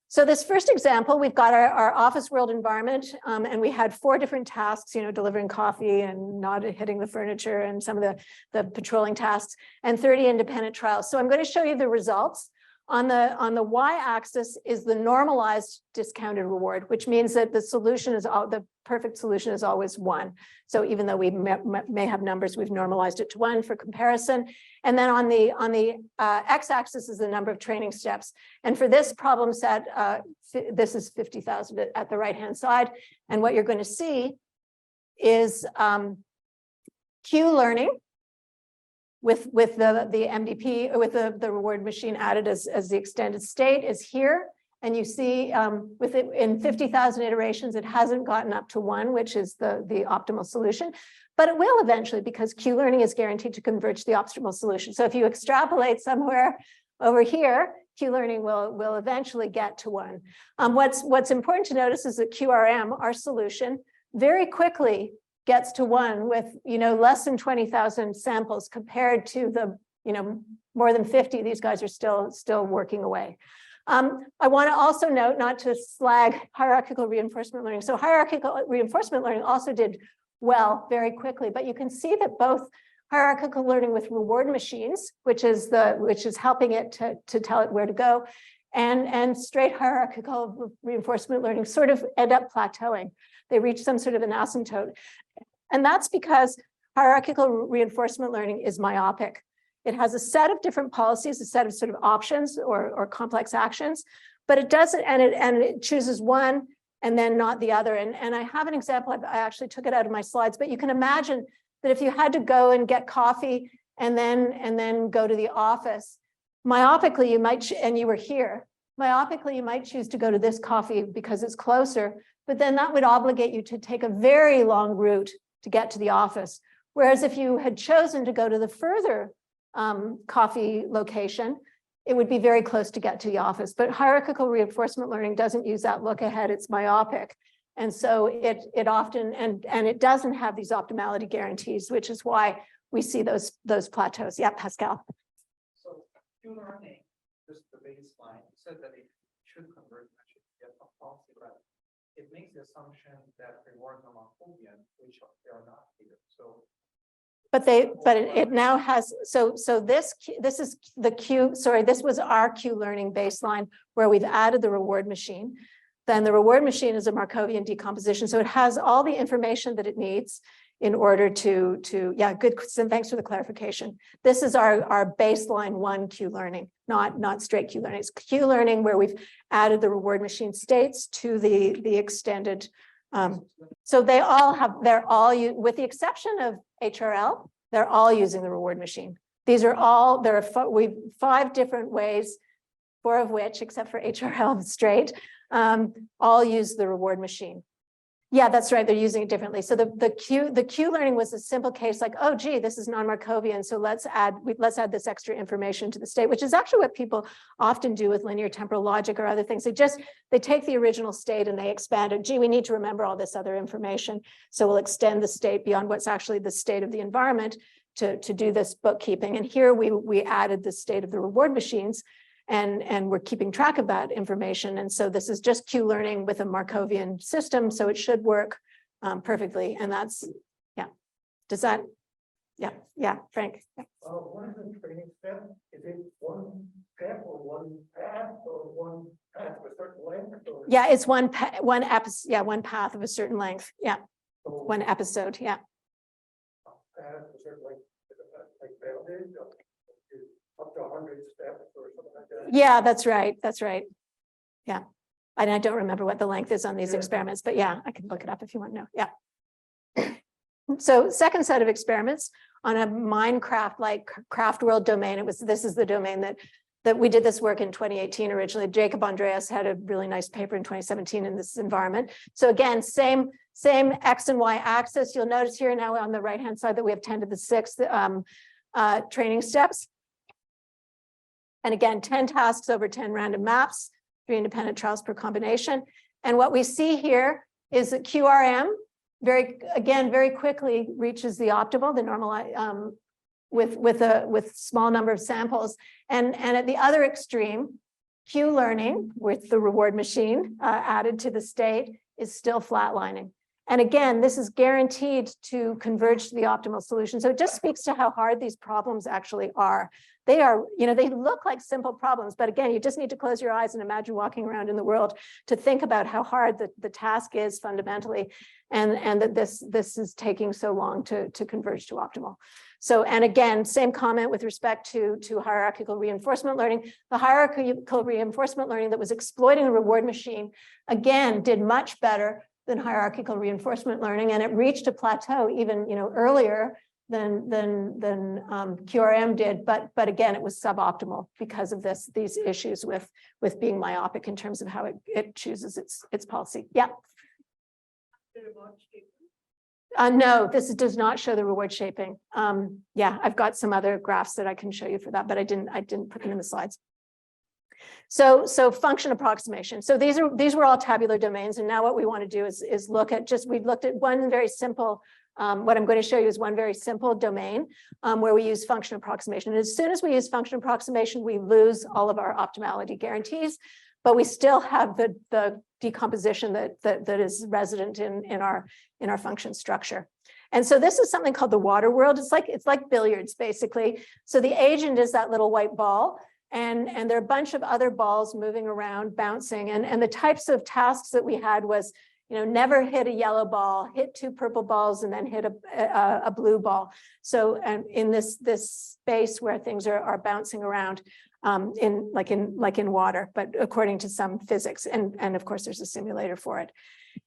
So this first example, we've got our office world environment, and we had 4 different tasks, delivering coffee and not hitting the furniture and some of the patrolling tasks, and 30 independent trials. So I'm going to show you the results. On the y-axis is the normalized discounted reward, which means that the perfect solution is always 1. So even though we may have numbers, we've normalized it to 1 for comparison. And then on the x-axis is the number of training steps. And for this problem set, this is 50,000 at the right-hand side. And what you're going to see is Q learning with the MDP, or with the reward machine added as the extended state is here. And you see with it in 50,000 iterations, it hasn't gotten up to 1, which is the optimal solution, but it will eventually, because Q learning is guaranteed to converge to the optimal solution. So if you extrapolate somewhere over here, Q learning will eventually get to 1. What's important to notice is that QRM, our solution, very quickly gets to 1 with less than 20,000 samples compared to the more than 50. These guys are still working away. I want to also note, not to slag hierarchical reinforcement learning. So hierarchical reinforcement learning also did well very quickly, but you can see that both hierarchical learning with reward machines, which is helping it to tell it where to go, and straight hierarchical reinforcement learning sort of end up plateauing. They reach some sort of an asymptote. And that's because hierarchical reinforcement learning is myopic. It has a set of different policies, a set of sort of options or complex actions, but it doesn't, and it chooses one and then not the other. And I have an example, I actually took it out of my slides, but you can imagine that if you had to go and get coffee and then go to the office, myopically you might, and you were here, myopically you might choose to go to this coffee because it's closer, but then that would obligate you to take a very long route to get to the office. Whereas if you had chosen to go to the further coffee location, it would be very close to get to the office. But hierarchical reinforcement learning doesn't use that look ahead, it's myopic. And so it often, and it doesn't have these optimality guarantees, which is why we see those plateaus. Yeah, Pascal. So Q learning, just the baseline, you said that it should convert actually to get a policy, but it makes the assumption that rewards are Markovian, which they are not here. So But it now has, so this is the Q, sorry, this was our Q learning baseline where we've added the reward machine. Then the reward machine is a Markovian decomposition. So it has all the information that it needs in order to yeah, good, thanks for the clarification. This is our baseline 1 Q learning, not straight Q learning. It's Q learning where we've added the reward machine states to the extended. So they're all, with the exception of HRL, they're all using the reward machine. These are all, there are 5 different ways, 4 of which, except for HRL straight, all use the reward machine. Yeah, that's right. They're using it differently. So the Q learning was a simple case like, oh, gee, this is non-Markovian. So let's add this extra information to the state, which is actually what people often do with linear temporal logic or other things. They take the original state and they expand it. Gee, we need to remember all this other information. So we'll extend the state beyond what's actually the state of the environment to do this bookkeeping. And here we added the state of the reward machines. And we're keeping track of that information. And so this is just Q learning with a Markovian system. So it should work perfectly. And that's, yeah. Does that, yeah, Frank. Yeah. What is the training step? Is it one step or one path or one path of a certain length? Or... Yeah, it's one path of a certain length. Yeah, so one episode. Yeah. Path of a certain length, like bounded, up to 100 steps or something like that. Yeah, that's right. That's right. Yeah. And I don't remember what the length is on these experiments, but yeah, I can look it up if you want to know. Yeah. So second set of experiments on a Minecraft-like craft world domain. This is the domain that we did this work in 2018 originally. Jacob Andreas had a really nice paper in 2017 in this environment. So again, same X and Y axis. You'll notice here now on the right-hand side that we have 10 to the 6th training steps. And again, 10 tasks over 10 random maps, 3 independent trials per combination. And what we see here is that QRM very quickly reaches the optimal, the normal, with small number of samples. And at the other extreme, Q learning with the reward machine added to the state is still flatlining. And again, this is guaranteed to converge to the optimal solution. So it just speaks to how hard these problems actually are. They are, they look like simple problems, but again, you just need to close your eyes and imagine walking around in the world to think about how hard the task is fundamentally, and that this is taking so long to converge to optimal. So, and again, same comment with respect to hierarchical reinforcement learning. The hierarchical reinforcement learning that was exploiting the reward machine, again, did much better than hierarchical reinforcement learning, and it reached a plateau even earlier than QRM did, but again, it was suboptimal because of these issues with being myopic in terms of how it chooses its policy. Yeah. No, this does not show the reward shaping. Yeah, I've got some other graphs that I can show you for that, but I didn't put them in the slides. So function approximation. So these were all tabular domains, and now what we want to do is look at we looked at one very simple. What I'm going to show you is one very simple domain where we use function approximation. And as soon as we use function approximation, we lose all of our optimality guarantees, but we still have the decomposition that is resident in our function structure. And so this is something called the water world. It's like billiards, basically. So the agent is that little white ball. And there are a bunch of other balls moving around, bouncing. And the types of tasks that we had was, never hit a yellow ball, hit 2 purple balls, and then hit a blue ball. So in this space where things are bouncing around in water, but according to some physics. And of course, there's a simulator for it.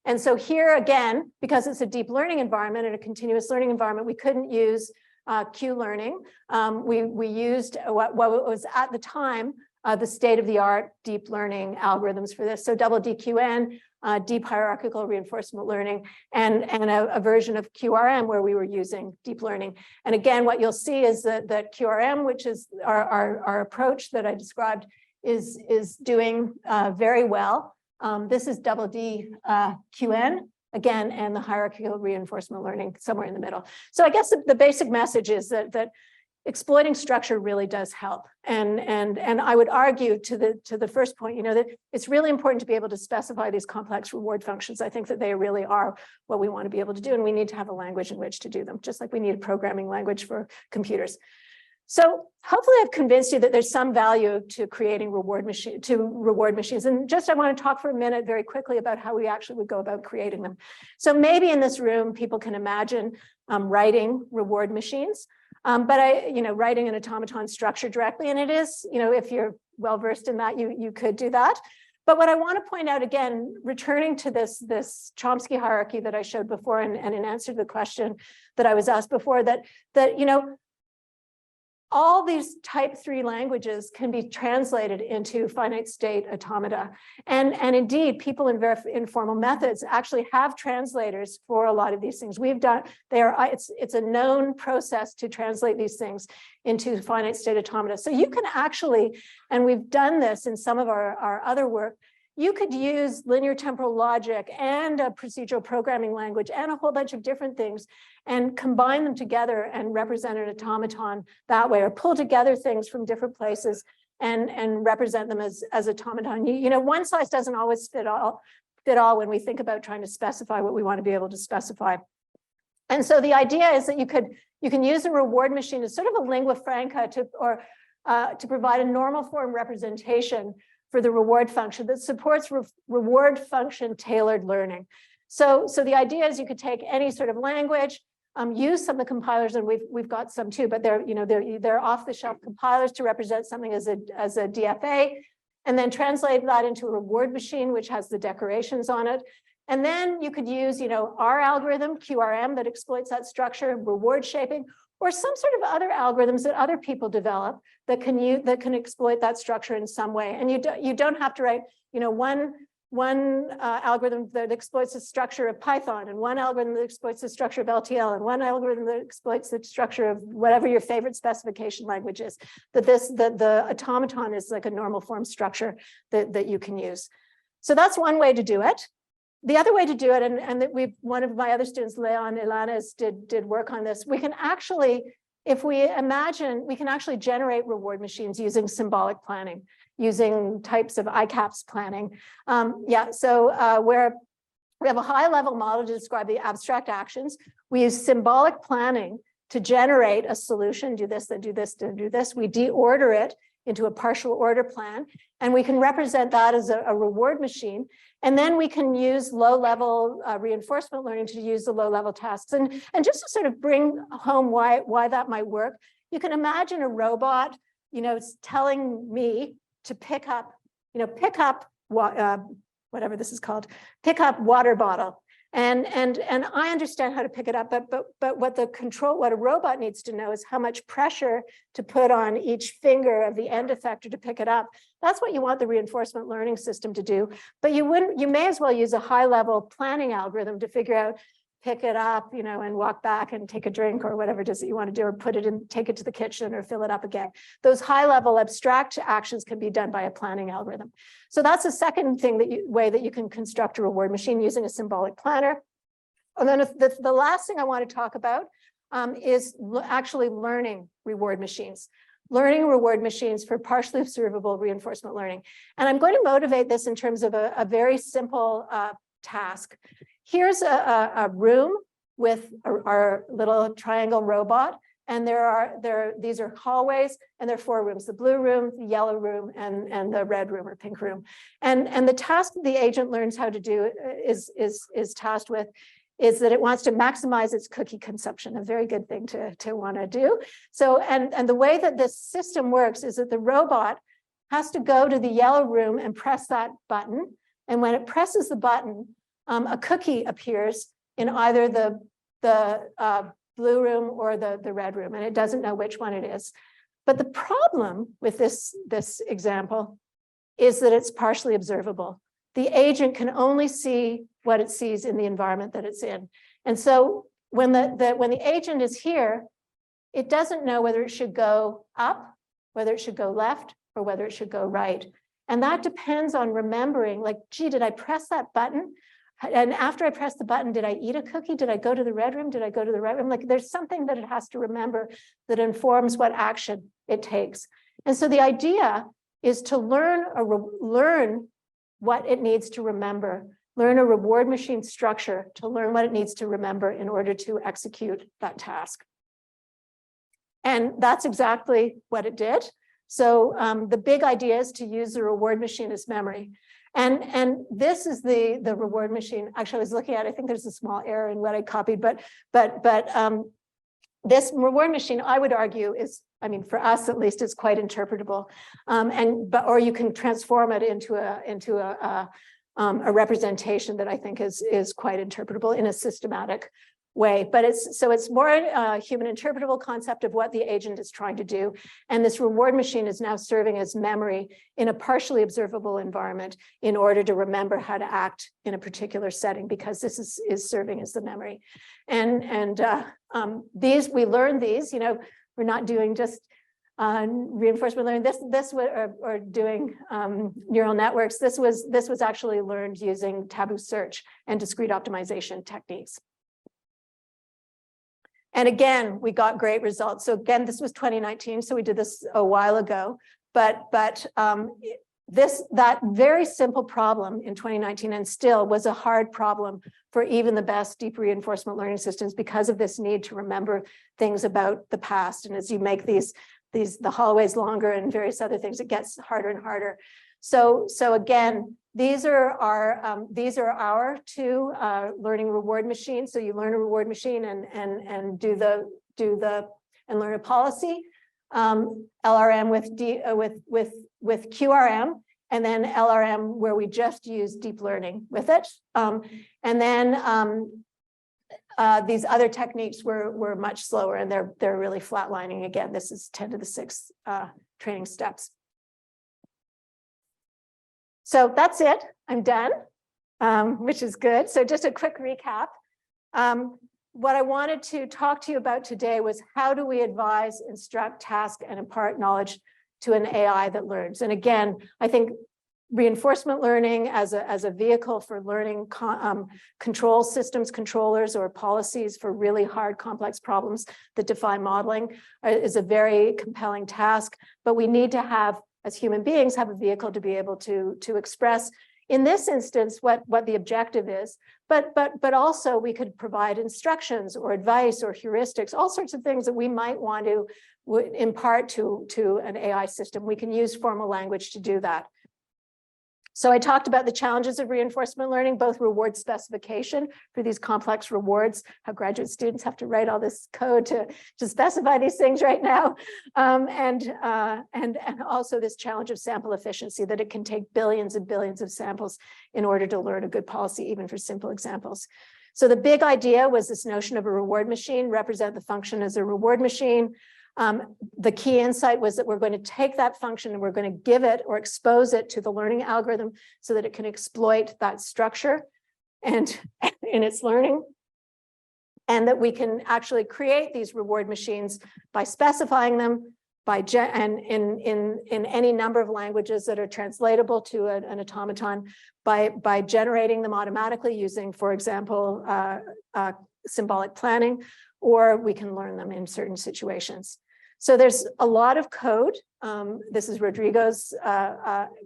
And so here again, because it's a deep learning environment and a continuous learning environment, we couldn't use Q learning. We used what was at the time the state-of-the-art deep learning algorithms for this. So double DQN, deep hierarchical reinforcement learning, and a version of QRM where we were using deep learning. And again, what you'll see is that QRM, which is our approach that I described, is doing very well. This is double DQN. Again, and the hierarchical reinforcement learning somewhere in the middle. So I guess the basic message is that exploiting structure really does help. And I would argue to the first point, that it's really important to be able to specify these complex reward functions. I think that they really are what we want to be able to do, and we need to have a language in which to do them, just like we need a programming language for computers. So hopefully I've convinced you that there's some value to creating reward machines. And just I want to talk for a minute very quickly about how we actually would go about creating them. So maybe in this room, people can imagine writing reward machines. But writing an automaton structure directly, and it is, if you're well versed in that, you could do that. But what I want to point out again, returning to this Chomsky hierarchy that I showed before, and in answer to the question that I was asked before, that all these type 3 languages can be translated into finite state automata. And indeed, people in very informal methods actually have translators for a lot of these things. It's a known process to translate these things into finite state automata. So you can actually, and we've done this in some of our other work, you could use linear temporal logic and a procedural programming language and a whole bunch of different things and combine them together and represent an automaton that way, or pull together things from different places and represent them as automaton. One size doesn't always fit all when we think about trying to specify what we want to be able to specify. And so the idea is that you can use a reward machine as sort of a lingua franca to provide a normal form representation for the reward function that supports reward function tailored learning. So the idea is you could take any sort of language, use some of the compilers, and we've got some too, but they're off-the-shelf compilers to represent something as a DFA, and then translate that into a reward machine which has the decorations on it. And then you could use our algorithm, QRM, that exploits that structure, reward shaping, or some sort of other algorithms that other people develop that can exploit that structure in some way. And you don't have to write one algorithm that exploits the structure of Python, and one algorithm that exploits the structure of LTL, and one algorithm that exploits the structure of whatever your favorite specification language is. That the automaton is like a normal form structure that you can use. So that's one way to do it. The other way to do it, and that one of my other students, Leon Ilanes, did work on this. We can actually, if we imagine, we can actually generate reward machines using symbolic planning, using types of ICAPS planning. Where we have a high-level model to describe the abstract actions. We use symbolic planning to generate a solution, do this, then do this, then do this. We deorder it into a partial order plan, and we can represent that as a reward machine. And then we can use low-level reinforcement learning to use the low-level tasks. And just to sort of bring home why that might work, you can imagine a robot, telling me to pick up whatever this is called, pick up water bottle. And I understand how to pick it up, but what a robot needs to know is how much pressure to put on each finger of the end effector to pick it up. That's what you want the reinforcement learning system to do. But you may as well use a high-level planning algorithm to figure out, pick it up, and walk back and take a drink or whatever it is that you want to do, or put it in, take it to the kitchen or fill it up again. Those high-level abstract actions can be done by a planning algorithm. So that's the second way that you can construct a reward machine using a symbolic planner. And then the last thing I want to talk about is actually learning reward machines. Learning reward machines for partially observable reinforcement learning. And I'm going to motivate this in terms of a very simple task. Here's a room with our little triangle robot, and these are hallways, and there are 4 rooms: the blue room, the yellow room, and the red room or pink room. And the task that the agent learns how to do is tasked with is that it wants to maximize its cookie consumption, a very good thing to want to do. So, and the way that this system works is that the robot has to go to the yellow room and press that button. And when it presses the button, a cookie appears in either the blue room or the red room, and it doesn't know which one it is. But the problem with this example is that it's partially observable. The agent can only see what it sees in the environment that it's in. And so when the agent is here, it doesn't know whether it should go up, whether it should go left, or whether it should go right. And that depends on remembering, like, gee, did I press that button? And after I press the button, did I eat a cookie? Did I go to the red room? Did I go to the right room? Like there's something that it has to remember that informs what action it takes. And so the idea is to learn what it needs to remember, learn a reward machine structure to learn what it needs to remember in order to execute that task. And that's exactly what it did. So the big idea is to use the reward machine as memory. And this is the reward machine. Actually, I was looking at it, I think there's a small error in what I copied, but this reward machine, I would argue, is, I mean, for us at least, is quite interpretable. Or you can transform it into a representation that I think is quite interpretable in a systematic way. But it's more a human interpretable concept of what the agent is trying to do. And this reward machine is now serving as memory in a partially observable environment in order to remember how to act in a particular setting, because this is serving as the memory. And we learn these, you know, we're not doing just reinforcement learning, or doing neural networks. This was actually learned using taboo search and discrete optimization techniques. And again, we got great results. So again, this was 2019, so we did this a while ago. But that very simple problem in 2019 and still was a hard problem for even the best deep reinforcement learning systems because of this need to remember things about the past. And as you make the hallways longer and various other things, it gets harder and harder. So again, these are our two learning reward machines. So you learn a reward machine and learn a policy. LRM with QRM, and then LRM where we just use deep learning with it. And then these other techniques were much slower, and they're really flatlining. Again, this is 10 to the 6 training steps. So that's it. I'm done, which is good. So just a quick recap. What I wanted to talk to you about today was how do we advise, instruct, task, and impart knowledge to an AI that learns? And again, I think reinforcement learning as a vehicle for learning control systems, controllers, or policies for really hard, complex problems that defy modeling is a very compelling task. But we need to have, as human beings, have a vehicle to be able to express, in this instance, what the objective is. But also we could provide instructions or advice or heuristics, all sorts of things that we might want to impart to an AI system. We can use formal language to do that. So I talked about the challenges of reinforcement learning, both reward specification for these complex rewards, how graduate students have to write all this code to specify these things right now, and also this challenge of sample efficiency, that it can take billions and billions of samples in order to learn a good policy, even for simple examples. So the big idea was this notion of a reward machine, represent the function as a reward machine. The key insight was that we're going to take that function and we're going to give it or expose it to the learning algorithm so that it can exploit that structure and in its learning. And that we can actually create these reward machines by specifying them and in any number of languages that are translatable to an automaton, by generating them automatically using, for example, symbolic planning, or we can learn them in certain situations. So there's a lot of code. This is Rodrigo's,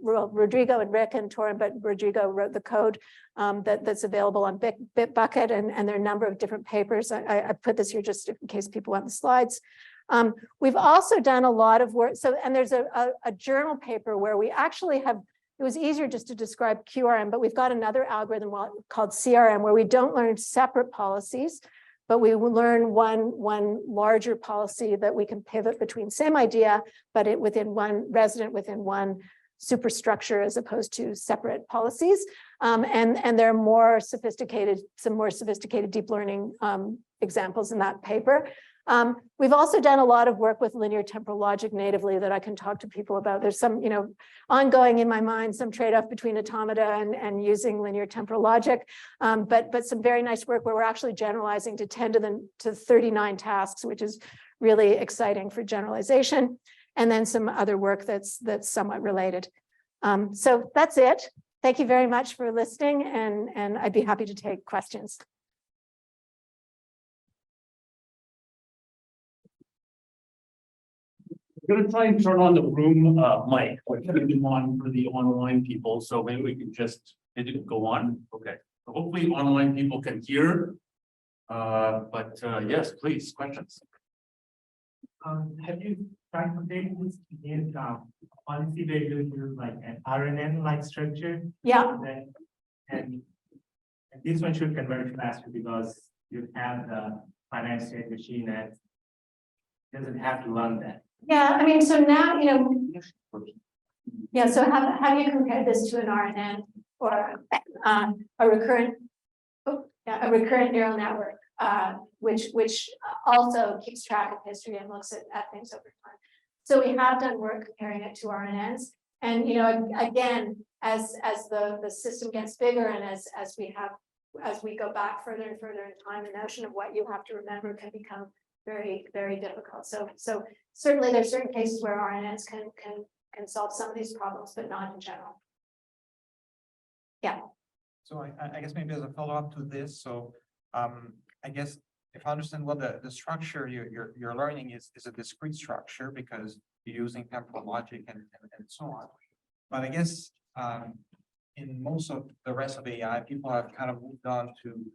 Rodrigo and Rick and Torin, but Rodrigo wrote the code that's available on Bitbucket, and there are a number of different papers. I put this here just in case people want the slides. We've also done a lot of work. So, and there's a journal paper where we actually have, it was easier just to describe QRM, but we've got another algorithm called CRM where we don't learn separate policies, but we will learn one larger policy that we can pivot between, same idea, but it within one resident within one superstructure as opposed to separate policies. And there are more sophisticated, some more sophisticated deep learning examples in that paper. We've also done a lot of work with linear temporal logic natively that I can talk to people about. There's some, ongoing in my mind, some trade-off between automata and using linear temporal logic, but some very nice work where we're actually generalizing to 10 to 39 tasks, which is really exciting for generalization. And then some other work that's somewhat related. So that's it. thank you very much for listening, and I'd be happy to take questions. We're gonna try and turn on the room mic, which we can on for the online people, so maybe we can just, it didn't go on, okay. So hopefully online people can hear. But yes, please, questions. Have you tried to take this in policy where you use like an RNN-like structure? Yeah, And this one should convert faster because you have the finite state machine that doesn't have to run that. yeah, I mean, so now, yeah, so how do you compare this to an RNN or a recurrent neural network, which also keeps track of history and looks at things over time. So we have done work comparing it to RNNs, and again, as the system gets bigger and as we go back further and further in time, the notion of what you have to remember can become very, very difficult. So certainly there's certain cases where RNNs can solve some of these problems, but not in general. Yeah. So I guess maybe as a follow-up to this, so I guess if I understand what the structure you're learning is a discrete structure because you're using temporal logic and so on. But I guess in most of the rest of AI, people have kind of moved on to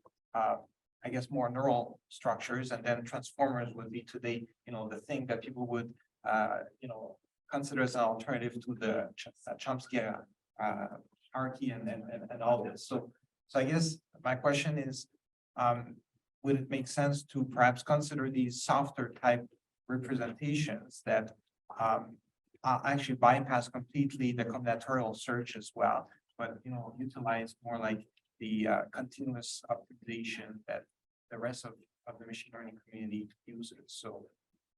I guess more neural structures, and then transformers would be today, the thing that people would consider as an alternative to the Chomsky hierarchy and all this. So I guess my question is, would it make sense to perhaps consider these softer type representations that actually bypass completely the combinatorial search as well, but utilize more like the continuous optimization that the rest of the machine learning community uses? So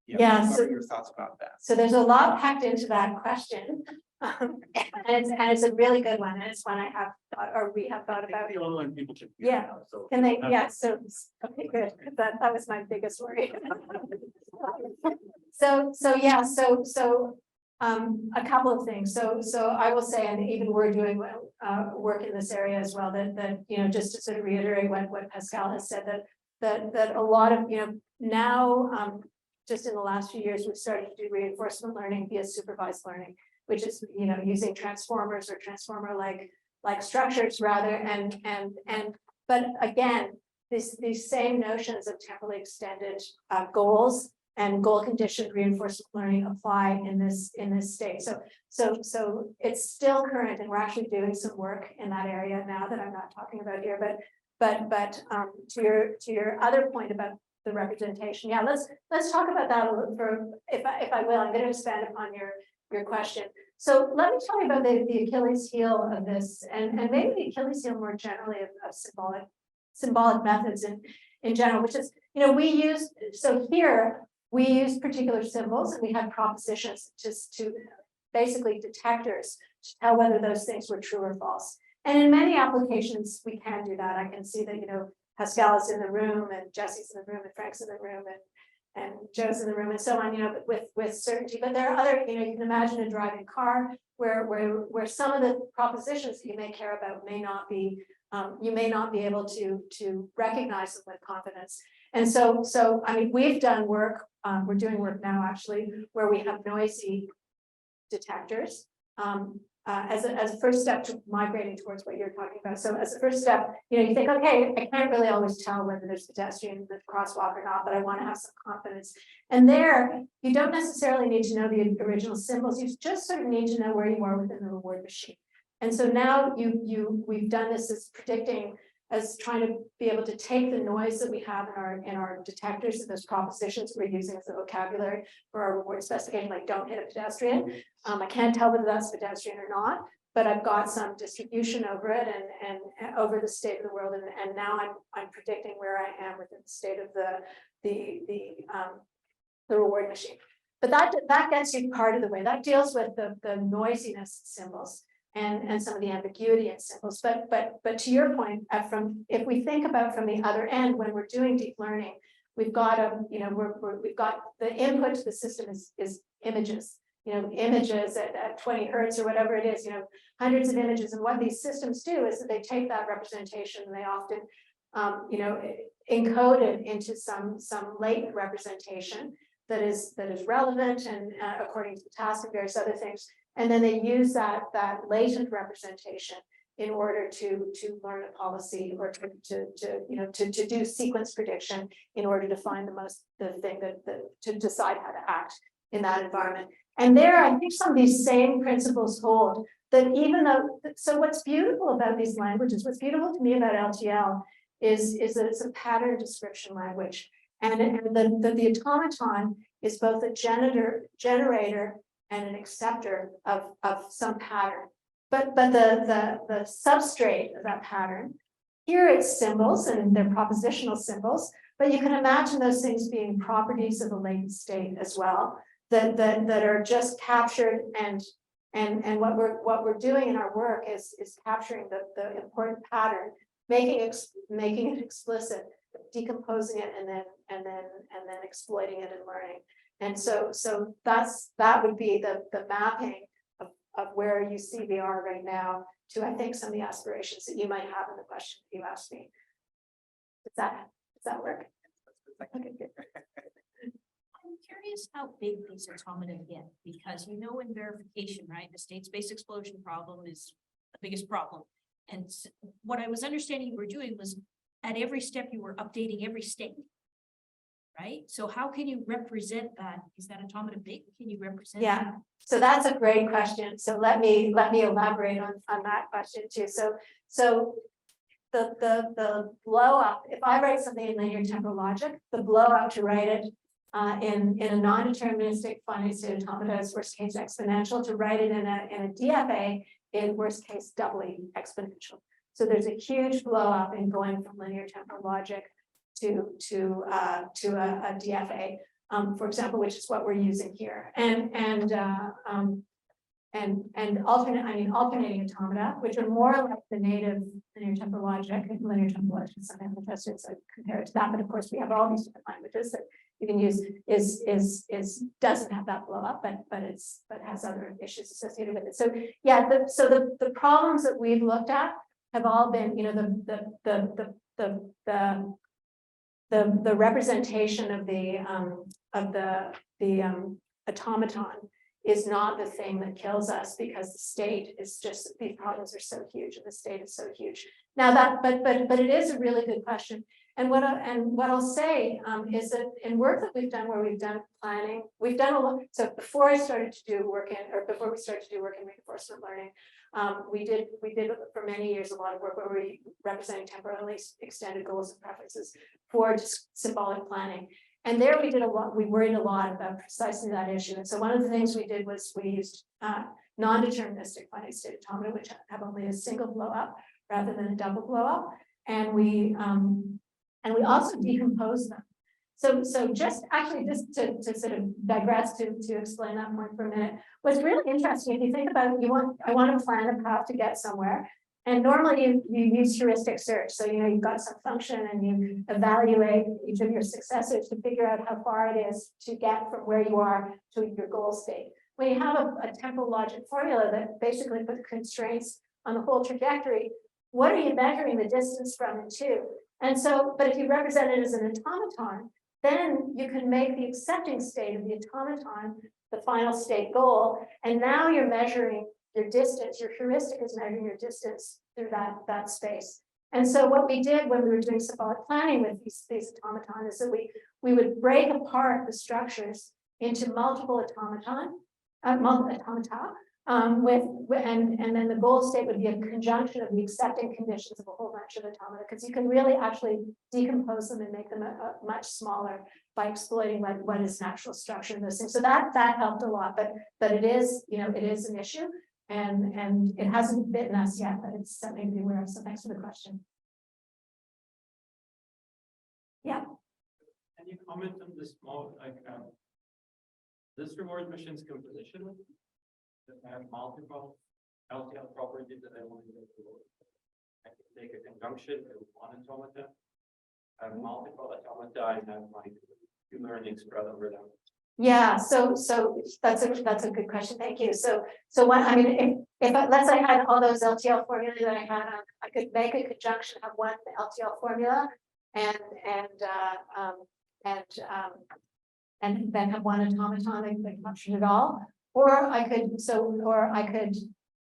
Yeah, what so- are your thoughts about that? So there's a lot packed into that question. And it's a really good one. And it's one I have thought, or we have thought about. The online people can. Yeah. Now, so. Can they, yeah, so, okay, good. That was my biggest worry. So a couple of things. So I will say, and even we're doing work in this area as well, that just to sort of reiterate what Pascal has said, that a lot of, now, just in the last few years, we've started to do reinforcement learning via supervised learning, which is, using transformers or transformer-like structures rather, but again, these same notions of temporally extended goals and goal conditioned reinforcement learning apply in this state. So it's still current, and we're actually doing some work in that area now that I'm not talking about here. But to your other point about the representation, yeah, let's talk about that a little for, if I will. I'm going to expand upon your question. So let me tell you about the Achilles heel of this, and maybe the Achilles heel more generally of symbolic methods in general, which is, we use particular symbols, and we have propositions just to basically detectors to tell whether those things were true or false. And in many applications, we can do that. I can see that, Pascal is in the room, and Jesse's in the room, and Frank's in the room, and Joe's in the room, and so on, with certainty. But there are other, you can imagine a driving car where some of the propositions that you may care about may not be, you may not be able to recognize them with confidence. And so I mean, we've done work, we're doing work now actually, where we have noisy detectors as a first step to migrating towards what you're talking about. So as a first step, you think, okay, I can't really always tell whether there's pedestrian in the crosswalk or not, but I want to have some confidence. And there, you don't necessarily need to know the original symbols. You just sort of need to know where you are within the reward machine. And so now we've done this as predicting, as trying to be able to take the noise that we have in our detectors and those propositions we're using as a vocabulary for our reward specification, like don't hit a pedestrian. I can't tell whether that's pedestrian or not, but I've got some distribution over it and over the state of the world, and now I'm predicting where I am within the state of the reward machine. But that gets you part of the way. That deals with the noisiness symbols and some of the ambiguity in symbols. But to your point, if we think about from the other end, when we're doing deep learning, we've got we've got the input to the system is images. images at 20 hertz or whatever it is, hundreds of images. And what these systems do is that they take that representation and they often, encode it into some latent representation that is relevant and according to the task and various other things. And then they use that latent representation in order to learn a policy or to do sequence prediction in order to find the thing that to decide how to act in that environment. And there, I think some of these same principles hold, that even though, so what's beautiful about these languages, what's beautiful to me about LTL is that it's a pattern description language. And the automaton is both a generator and an acceptor of some pattern. But the substrate of that pattern, here it's symbols and they're propositional symbols, but you can imagine those things being properties of a latent state as well, that are just captured and what we're doing in our work is capturing the important pattern, making it explicit, decomposing it, and then exploiting it and learning. And so that would be the mapping of where you see we are right now to, I think, some of the aspirations that you might have in the question you asked me. Does that work? Okay, good. I'm curious how big these automata get, because in verification, right, the state-space explosion problem is the biggest problem. And what I was understanding you were doing was at every step you were updating every state, right? So how can you represent that? Is that automata big? Can you represent Yeah. that? So that's a great question. So let me elaborate on that question too. So the blow up, if I write something in linear temporal logic, the blow up to write it in a non-deterministic finite state automata is worst case exponential. To write it in a DFA in worst case doubly exponential. So there's a huge blow up in going from linear temporal logic to a DFA, for example, which is what we're using here, and alternating automata, which are more like the native linear temporal logic. Linear temporal logic is something I'm interested in, so I compare it to that. But of course, we have all these different languages that you can use. Doesn't have that blow up, but has other issues associated with it. So yeah, the problems that we've looked at have all been, the representation of the automaton is not the thing that kills us, because the state is just, these problems are so huge and the state is so huge. Now but it is a really good question. And what I'll say is that in work that we've done, where we've done planning, we've done a lot. So before we started to do work in reinforcement learning, we did for many years a lot of work where we representing temporally extended goals and preferences for symbolic planning. And there we did a lot, we worried a lot about precisely that issue. And so one of the things we did was we used non-deterministic finite state automata, which have only a single blow up rather than a double blow up. And we also decompose them. So just to sort of digress to explain that point for a minute, what's really interesting, if you think about, I want to plan a path to get somewhere. And normally you use heuristic search. So, you've got some function and you evaluate each of your successors to figure out how far it is to get from where you are to your goal state. When you have a temporal logic formula that basically puts constraints on the whole trajectory, what are you measuring the distance from and to? And so, but if you represent it as an automaton, then you can make the accepting state of the automaton the final state goal. And now you're measuring your distance, your heuristic is measuring your distance through that space. And so what we did when we were doing symbolic planning with these automaton is that we would break apart the structures into multiple automata, and then the goal state would be a conjunction of the accepting conditions of a whole bunch of automata, because you can really actually decompose them and make them much smaller by exploiting what is natural structure in those things. So that helped a lot, but it is, it is an issue, and it hasn't bitten us yet, but it's something to be aware of. So thanks for the question. Yeah. Can you comment on this more, this reward machine's composition that have multiple LTL properties that I want to go through? I can take a conjunction of one automata, have multiple automata, and have like two learning spread over them. Yeah, so that's a good question. Thank you. So what, I mean, if let's say I had all those LTL formulae that I had, I could make a conjunction, have one LTL formula and then have one automaton that function it all. Or I could,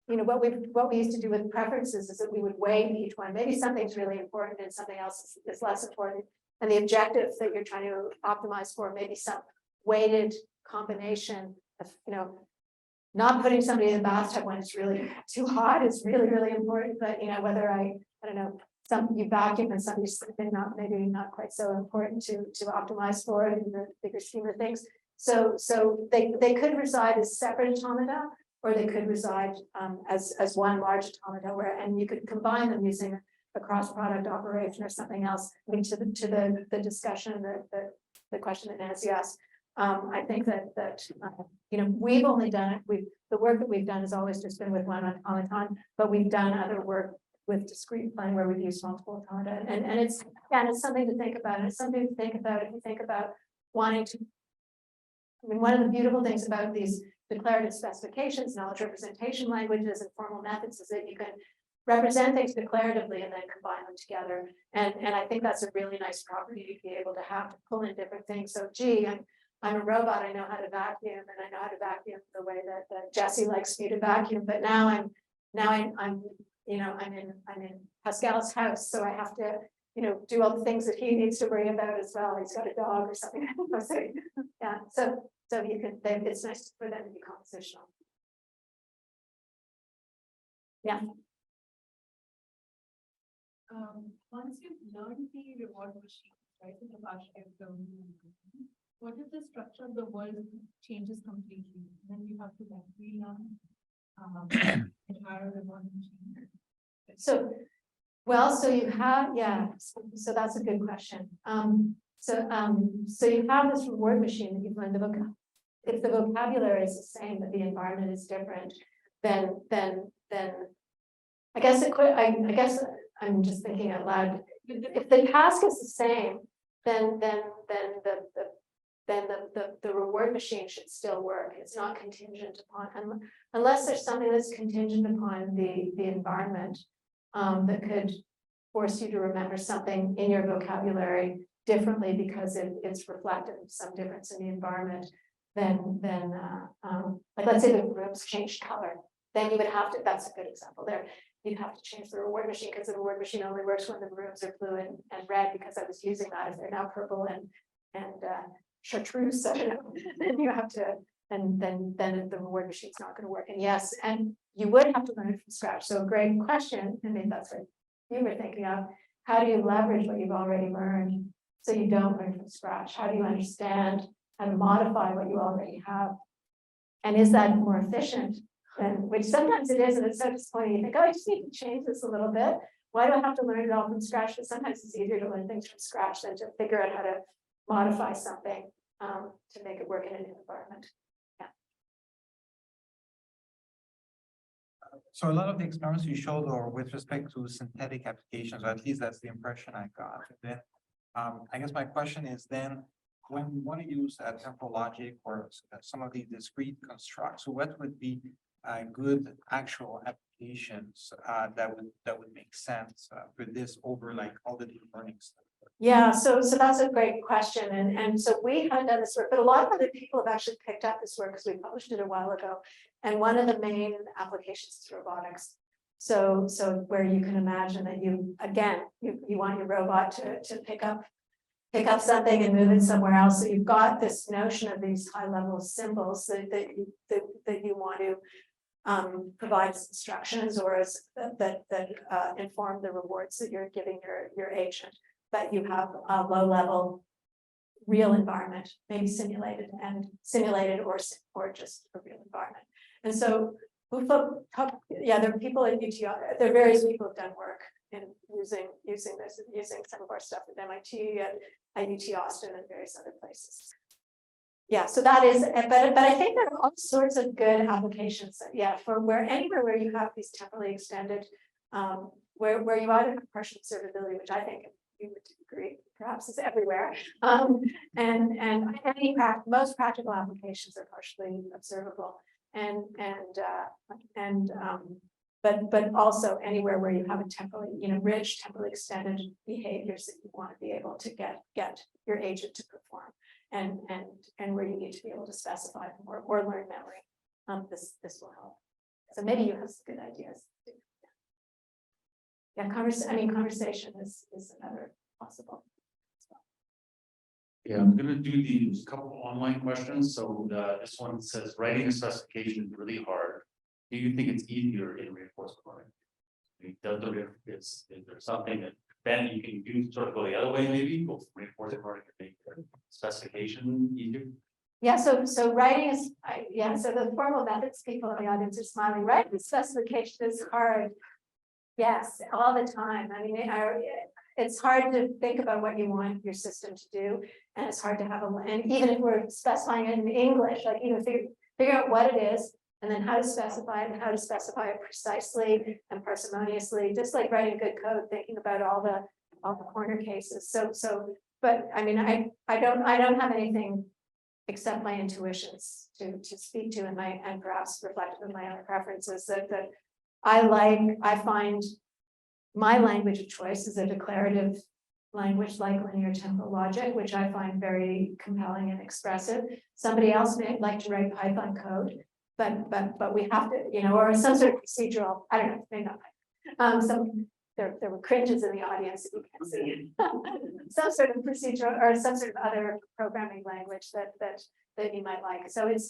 you know, what we used to do with preferences is that we would weigh each one. Maybe something's really important and something else is less important. And the objective that you're trying to optimize for, maybe some weighted combination of, you know, not putting somebody in the bathtub when it's really too hot is really, really important. But, you know, whether I don't know, you vacuum and somebody's sleeping, maybe not quite so important to optimize for it in the bigger scheme of things. So they could reside as separate automata, or they could reside as one large automata, and you could combine them using a cross-product operation or something else. I mean, to the discussion, the question that Nancy asked, I think that you know, we've only done it. The work that we've done has always just been with one automaton, but we've done other work with discrete plane where we've used multiple automata, and it's something to think about. And it's something to think about if you think about wanting to. I mean, one of the beautiful things about these declarative specifications, knowledge representation languages, and formal methods is that you can represent things declaratively and then combine them together. And I think that's a really nice property to be able to have to pull in different things. So, gee, I'm a robot. I know how to vacuum, and I know how to vacuum the way that Jesse likes me to vacuum. But now I'm you know, I'm in Pascal's house, so I have to, you know, do all the things that he needs to worry about as well. He's got a dog or something. So, yeah, so you can. It's nice for them to be compositional. Yeah. Once you've learned the reward machine, right, in the bash what if the structure of the world changes completely? Then you have to like relearn entire reward machine. So you have, yeah, so that's a good question. So you have this reward machine that you've learned the vocabulary. If the vocabulary is the same, but the environment is different, then I guess I guess I'm just thinking out loud. If the task is the same, then the reward machine should still work. It's not contingent upon, unless there's something that's contingent upon the environment that could force you to remember something in your vocabulary differently because it's reflective of some difference in the environment. Then like let's say the rooms changed color, then you would have to. That's a good example there. You'd have to change the reward machine because the reward machine only works when the rooms are blue and red because I was using that. If they're now purple and chartreuse, so, you know, then you have to, and then the reward machine's not going to work. And yes, and you would have to learn it from scratch. So a great question. I mean, that's what you were thinking of. How do you leverage what you've already learned so you don't learn from scratch? How do you understand how to modify what you already have? And is that more efficient? And which sometimes it is, and it's so disappointing. You think, oh, I just need to change this a little bit. Why do I have to learn it all from scratch? But sometimes it's easier to learn things from scratch than to figure out how to modify something to make it work in a new environment. Yeah. So a lot of the experiments you showed are with respect to synthetic applications, or at least that's the impression I got. And then I guess my question is then, when we want to use temporal logic or some of these discrete constructs, so what would be good actual applications that would make sense for this over like all the deep learning stuff? Yeah, so that's a great question, and so we haven't done this work, but a lot of other people have actually picked up this work because we published it a while ago. And one of the main applications is robotics. So where you can imagine that you want your robot to pick up something and move it somewhere else. So you've got this notion of these high-level symbols that you want to provide instructions or that inform the rewards that you're giving your agent. But you have a low-level real environment, maybe simulated or just a real environment. And so there are people at UT, there are various people who've done work in using some of our stuff at MIT at UT Austin and various other places. Yeah, so that is, but I think there are all sorts of good applications. Yeah, for anywhere where you have these temporally extended, where you either have partial observability, which I think you would agree, perhaps it's everywhere. Most practical applications are partially observable. But also anywhere where you have a temporally, rich, temporally extended behaviors that you want to be able to get your agent to perform, and where you need to be able to specify more or learn memory. This will help. So maybe you have some good ideas. Yeah, conversation is another possible. Yeah, I'm gonna do these couple online questions. So this one says writing a specification is really hard. Do you think it's easier in reinforcement learning? Is there something that Ben you can do sort of go the other way, maybe go from reinforcement learning to make the specification easier? Yeah, so writing is, so the formal methods, people in the audience are smiling, writing the specification is hard. Yes, all the time. I mean, it's hard to think about what you want your system to do, and it's hard to have and even if we're specifying it in English, like figure out what it is, and then how to specify it, and how to specify it precisely and parsimoniously, just like writing good code, thinking about all the corner cases. But I mean, I don't have anything except my intuitions to speak to, and perhaps reflective of my own preferences that I find my language of choice is a declarative language like linear temporal logic, which I find very compelling and expressive. Somebody else may like to write Python code, but we have to, or some sort of procedural, I don't know, maybe not. There were cringes in the audience that you can't see. Some sort of procedural or some sort of other programming language that you might like. So it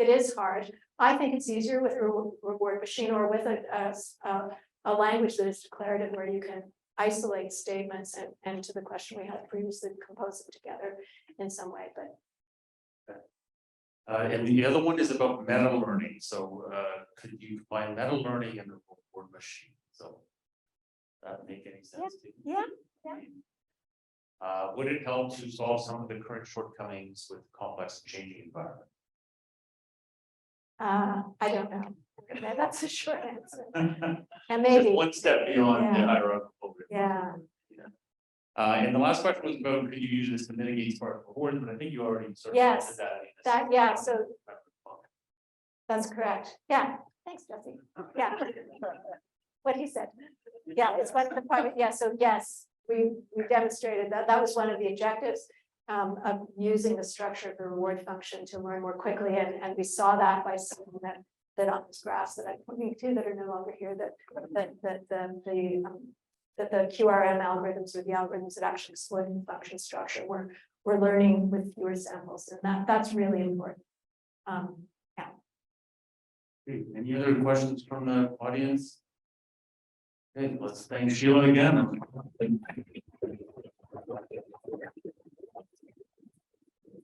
is hard. I think it's easier with a reward machine or with a language that is declarative, where you can isolate statements and to the question we had previously, compose them together in some way. But and the other one is about meta learning. So could you combine meta learning and the reward machine? So that make any sense to you? Yeah. Would it help to solve some of the current shortcomings with complex and changing environment? I don't know. That's a short answer. And maybe Just one step beyond the Yeah. hierarchical. Yeah. And the last question was about could you use this to mitigate smart rewards, but I think you already sort of Yes, answered that. so that's correct. Yeah, thanks, Jesse. Yeah. What he said. Yeah, it's one of the private, so yes, we demonstrated that was one of the objectives of using the structure of the reward function to learn more quickly. And we saw that by seeing that on these graphs that I'm pointing to that are no longer here, that the QRM algorithms or the algorithms that actually exploit the function structure we're learning with fewer samples, and that's really important. Okay, any other questions from the audience? Okay, let's thank Sheila again.